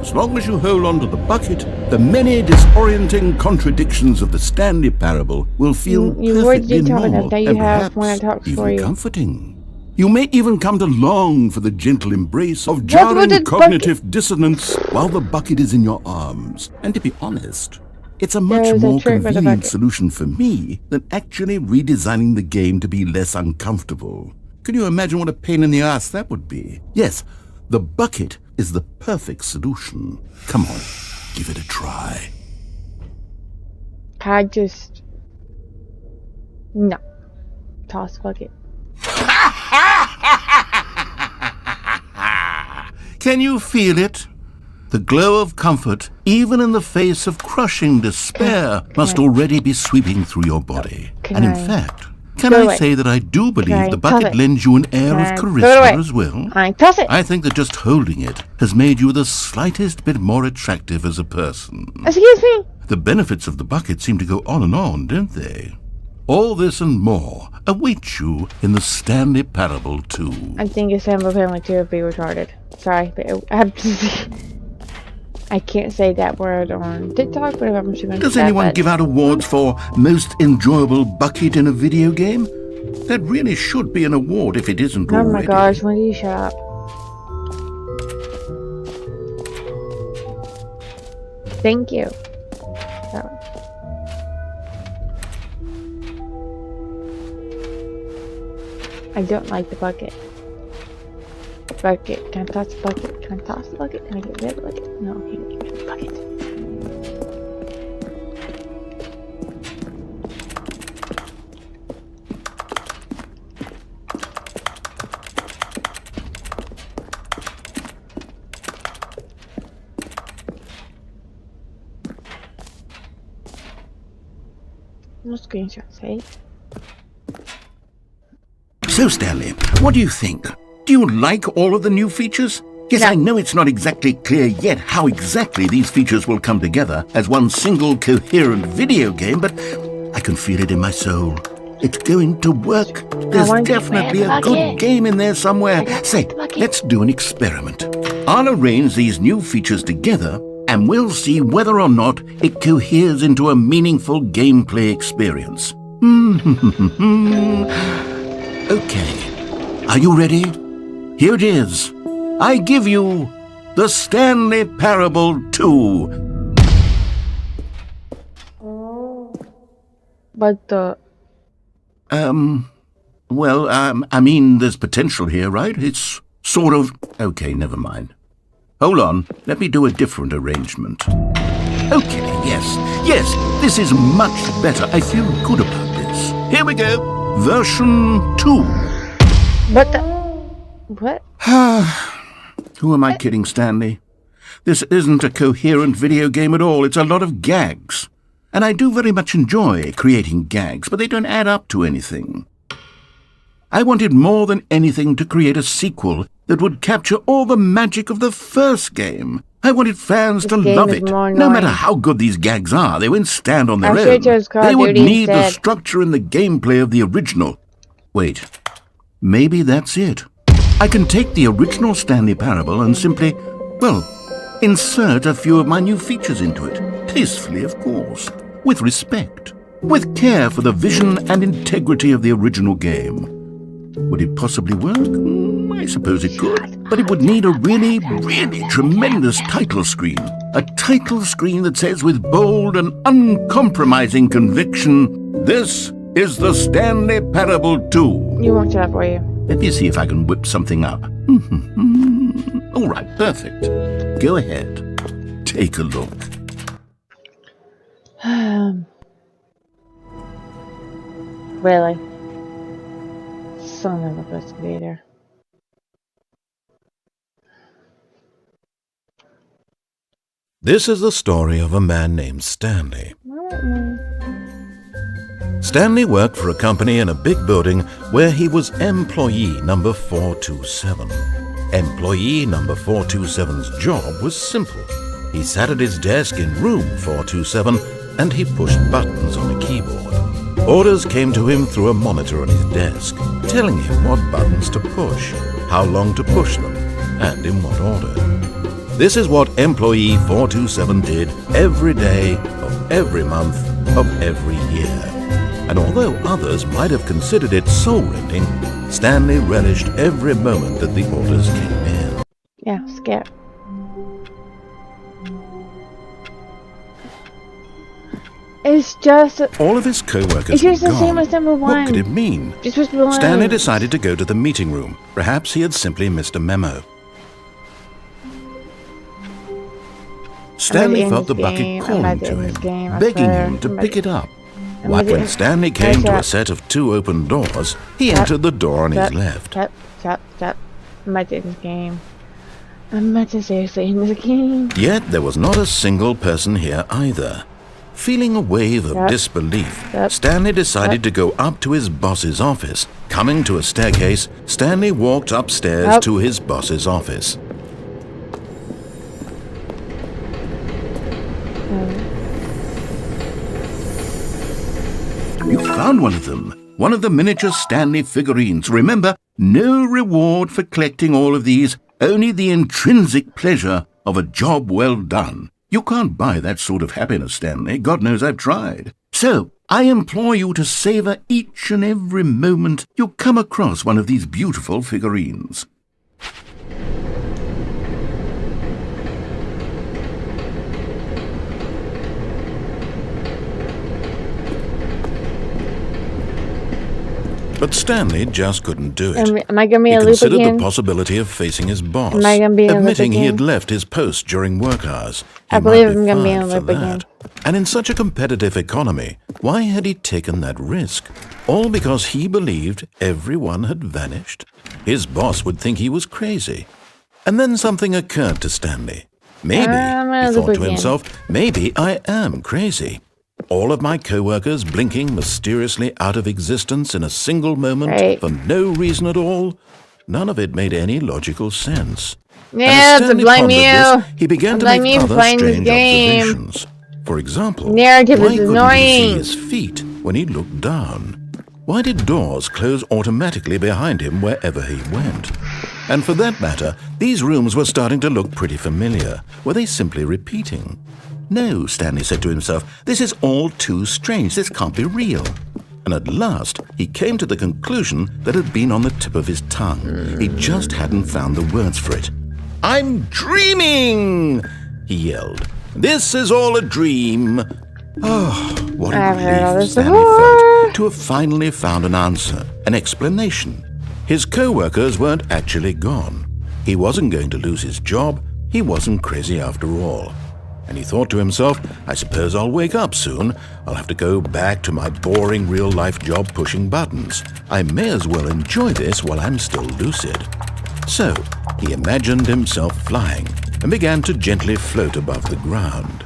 As long as you hold on to the bucket, the many disorienting contradictions of the Stanley Parable will feel perfectly normal and perhaps even comforting. You may even come to long for the gentle embrace of jarring cognitive dissonance while the bucket is in your arms. And to be honest, it's a much more convenient solution for me than actually redesigning the game to be less uncomfortable. Can you imagine what a pain in the ass that would be? Yes, the bucket is the perfect solution. Come on, give it a try. No. Toss bucket. Can you feel it? The glow of comfort, even in the face of crushing despair, must already be sweeping through your body. And in fact, can I say that I do believe the bucket lends you an air of charisma as well? I think that just holding it has made you the slightest bit more attractive as a person. Excuse me? The benefits of the bucket seem to go on and on, don't they? All this and more await you in the Stanley Parable 2. I think it's Family 2 would be retarded. Sorry, but I can't say that word on TikTok, but I'm assuming. Does anyone give out awards for most enjoyable bucket in a video game? That really should be an award if it isn't already. Oh my gosh, when do you shut up? Thank you. 。 . 。 . 。 . 。 . 。 . 。 . 。 . 。 . 。 . 。 . 。 。 . 。 。 。 。 。 。 。 . 。 。 . 。 。 。 。 . 。 。 。 。 。 。 。 。 。 。 。 。 。 。 。 。 。 . Thank you. I don't like the bucket. Bucket. Can I toss the bucket? Can I toss the bucket? Can I get rid of the bucket? No, I can't get rid of the bucket. No screenshots, hey? So, Stanley, what do you think? Do you like all of the new features? Yes, No. I know it's not exactly clear yet how exactly these features will come together as one single coherent video game, but I can feel it in my soul. It's going to work. There's want to definitely play a the good bucket. game in there somewhere. I got Say, the bucket. let's do an experiment. I'll arrange these new features together and we'll see whether or not it coheres into a meaningful gameplay experience. Okay. Are you ready? Here it is. I give you the Stanley Parable 2. But the... Well, I mean, there's potential here, right? It's sort of... Okay, never mind. Hold on, let me do a different arrangement. Okay, yes, this is much better. I feel good about this. Here we go. Version 2. But the... What? Who am I kidding, Stanley? This isn't a coherent video game at all. It's a lot of gags. And I do very much enjoy creating gags, but they don't add up to anything. I wanted more than anything to create a sequel that would capture all the magic of the first game. I wanted fans This to game love is it. more No matter annoying. how good these gags are, they won't stand on their I own. should chose Call They of would Duty need the instead. structure and the gameplay of the original. Wait, maybe that's it. I can take the original Stanley Parable and simply, well, insert a few of my new features into it. Tastefully, of course. With respect. With care for the vision and integrity of the original game. Would it possibly work? I suppose it could. But it would need a really, really tremendous title screen. A title screen that says with bold and uncompromising conviction, "This is the Stanley Parable 2. You won't shut up, will you? Let me see if I can whip something up. All right, perfect. Go ahead. Take a look. Really? Son of a biscuit. This is the story of a man named Stanley. Stanley worked for a company in a big building where he was employee number 427. Employee number 427's job was simple. He sat at his desk in room 427 and he pushed buttons on a keyboard. Orders came to him through a monitor on his desk, telling him what buttons to push, how long to push them, and in what order. This is what employee 427 did every day of every month of every year. And although others might have considered it soul-rending, Stanley relished every moment that the orders came in. Yeah, scared. It's just... All of his co-workers It's just were the same gone. as number What one. could it mean? Just supposed to be Stanley lying. decided to go to the meeting room. Perhaps he had simply missed a memo. Stanley in felt the this bucket game. I'm calling about to to end him, this game, I begging swear. him to I'm pick about- it up. I'm When about to- Stanley came to a Shut. set of 2 open doors, he Shut. entered the door on his left. Shut. I'm about to end this game. I'm about to seriously end this game. Yet there was not a single person here either. Feeling a wave of Shut. disbelief, Shut. Stanley decided Shut. to go up to his boss's office. Coming to a staircase, Stanley walked upstairs Up. to his boss's office. You found one of them. One of the miniature Stanley figurines. Remember, no reward for collecting all of these, only the intrinsic pleasure of a job well done. You can't buy that sort of happiness, Stanley. God knows I've tried. So, I implore you to savor each and every moment you come across one of these beautiful figurines. But Stanley just couldn't do it. Am I gonna be He in a loop considered again? the possibility of facing his boss, Am I gonna be in a loop admitting he had again? left his post during work hours. He I believe might I'm gonna be in a fired loop for again. that. And in such a competitive economy, why had he taken that risk? All because he believed everyone had vanished? His boss would think he was crazy. And then something occurred to Stanley. Maybe, he thought to himself, maybe I am crazy. All of my co-workers blinking mysteriously out of existence in a single moment for no reason at all. None of it made any logical sense. Yeah, to blame you. This, he began to blame make you for other playing this strange game. observations. For example, Narrative why is couldn't annoying. he see his feet when he looked down? Why did doors close automatically behind him wherever he went? And for that matter, these rooms were starting to look pretty familiar. Were they simply repeating? No, Stanley said to himself, this is all too strange. This can't be real. And at last, he came to the conclusion that had been on the tip of his tongue. He just hadn't found the words for it. I'm dreaming, he yelled. This is all a dream. Oh, what a relief Stanley felt to have finally found an answer, an explanation. His co-workers weren't actually gone. He wasn't going to lose his job. He wasn't crazy after all. And he thought to himself, I suppose I'll wake up soon. I'll have to go back to my boring real-life job pushing buttons. I may as well enjoy this while I'm still lucid. So, he imagined himself flying and began to gently float above the ground.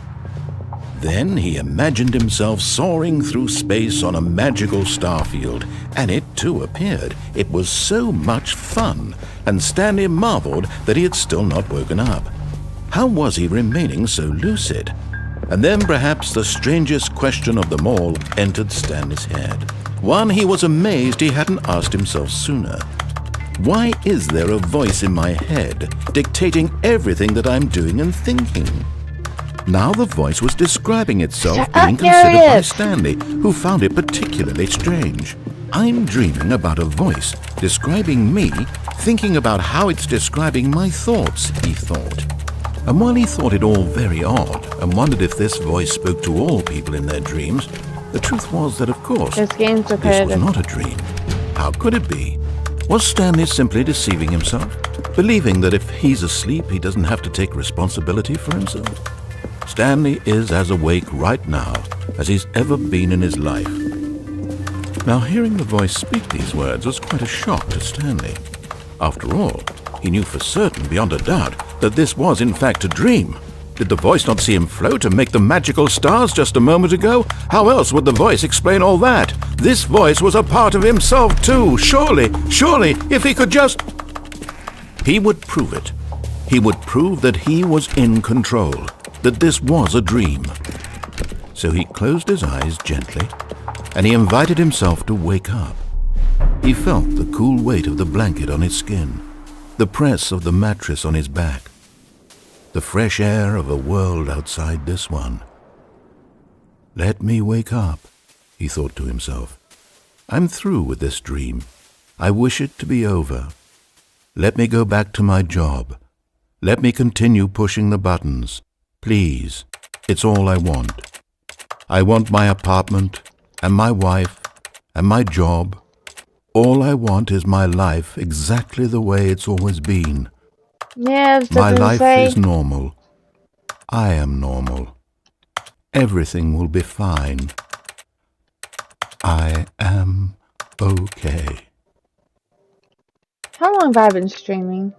Then he imagined himself soaring through space on a magical starfield, and it too appeared. It was so much fun, and Stanley marveled that he had still not woken up. How was he remaining so lucid? And then perhaps the strangest question of them all entered Stanley's head. One he was amazed he hadn't asked himself sooner. Why is there a voice in my head dictating everything that I'm doing and thinking? Now the voice was describing itself being considered by Stanley, who found it particularly strange. I'm dreaming about a voice describing me, thinking about how it's describing my thoughts, he thought. And while he thought it all very odd and wondered if this voice spoke to all people in their dreams, the truth was that, of course, this was not a dream. How could it be? Was Stanley simply deceiving himself, believing that if he's asleep, he doesn't have to take responsibility for himself? Stanley is as awake right now as he's ever been in his life. Now, hearing the voice speak these words was quite a shock to Stanley. After all, he knew for certain, beyond a doubt, that this was in fact a dream. Did the voice not see him float and make the magical stars just a moment ago? How else would the voice explain all that? This voice was a part of himself too. Surely, if he could just... He would prove it. He would prove that he was in control, that this was a dream. So he closed his eyes gently, and he invited himself to wake up. He felt the cool weight of the blanket on his skin, the press of the mattress on his back, the fresh air of a world outside this one. Let me wake up, he thought to himself. I'm through with this dream. I wish it to be over. Let me go back to my job. Let me continue pushing the buttons. Please, it's all I want. I want my apartment, and my wife, and my job. All I want is my life exactly the way it's always been. My life is normal. I am normal. Everything will be fine. I am okay. How long have I been streaming?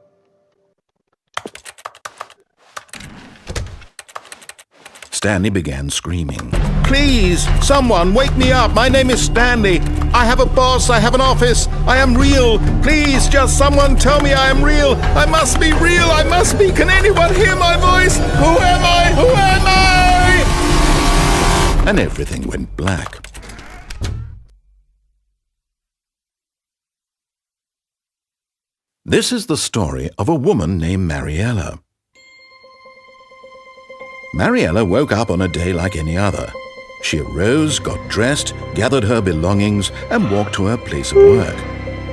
Stanley began screaming. Please, someone, wake me up. My name is Stanley. I have a boss. I have an office. I am real. Please, just someone tell me I am real. I must be real. I must be. Can anyone hear my voice? Who am I? Who am I? And everything went black. This is the story of a woman named Mariella. Mariella woke up on a day like any other. She arose, got dressed, gathered her belongings, and walked to her place of work.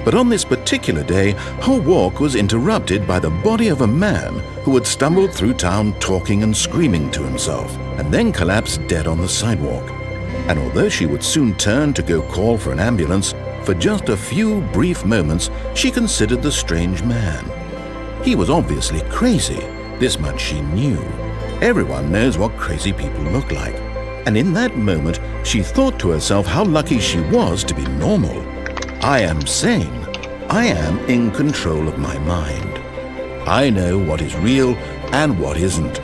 But on this particular day, her walk was interrupted by the body of a man who had stumbled through town talking and screaming to himself, and then collapsed dead on the sidewalk. And although she would soon turn to go call for an ambulance, For just a few brief moments, she considered the strange man. He was obviously crazy. This much she knew. Everyone knows what crazy people look like. And in that moment, she thought to herself how lucky she was to be normal. I am sane. I am in control of my mind. I know what is real and what isn't.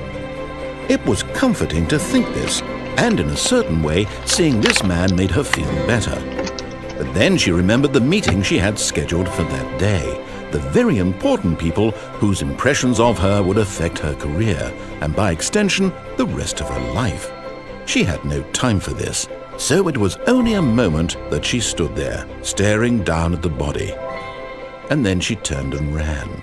It was comforting to think this, and in a certain way, seeing this man made her feel better. But then she remembered the meeting she had scheduled for that day, the very important people whose impressions of her would affect her career, and by extension, the rest of her life. She had no time for this, so it was only a moment that she stood there, staring down at the body. And then she turned and ran.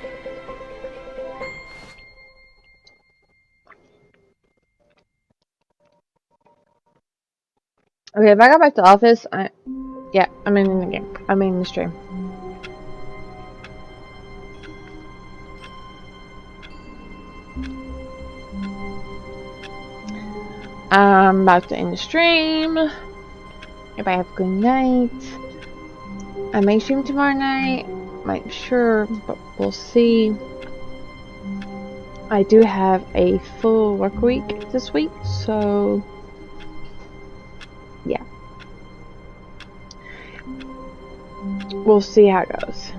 Okay, if I go back to office, yeah, I'm in the game. I'm in the stream. I'm about to end the stream. Everybody have a good night. I may stream tomorrow night. Might be sure, but we'll see. I do have a full work week this week, so yeah. We'll see how it goes.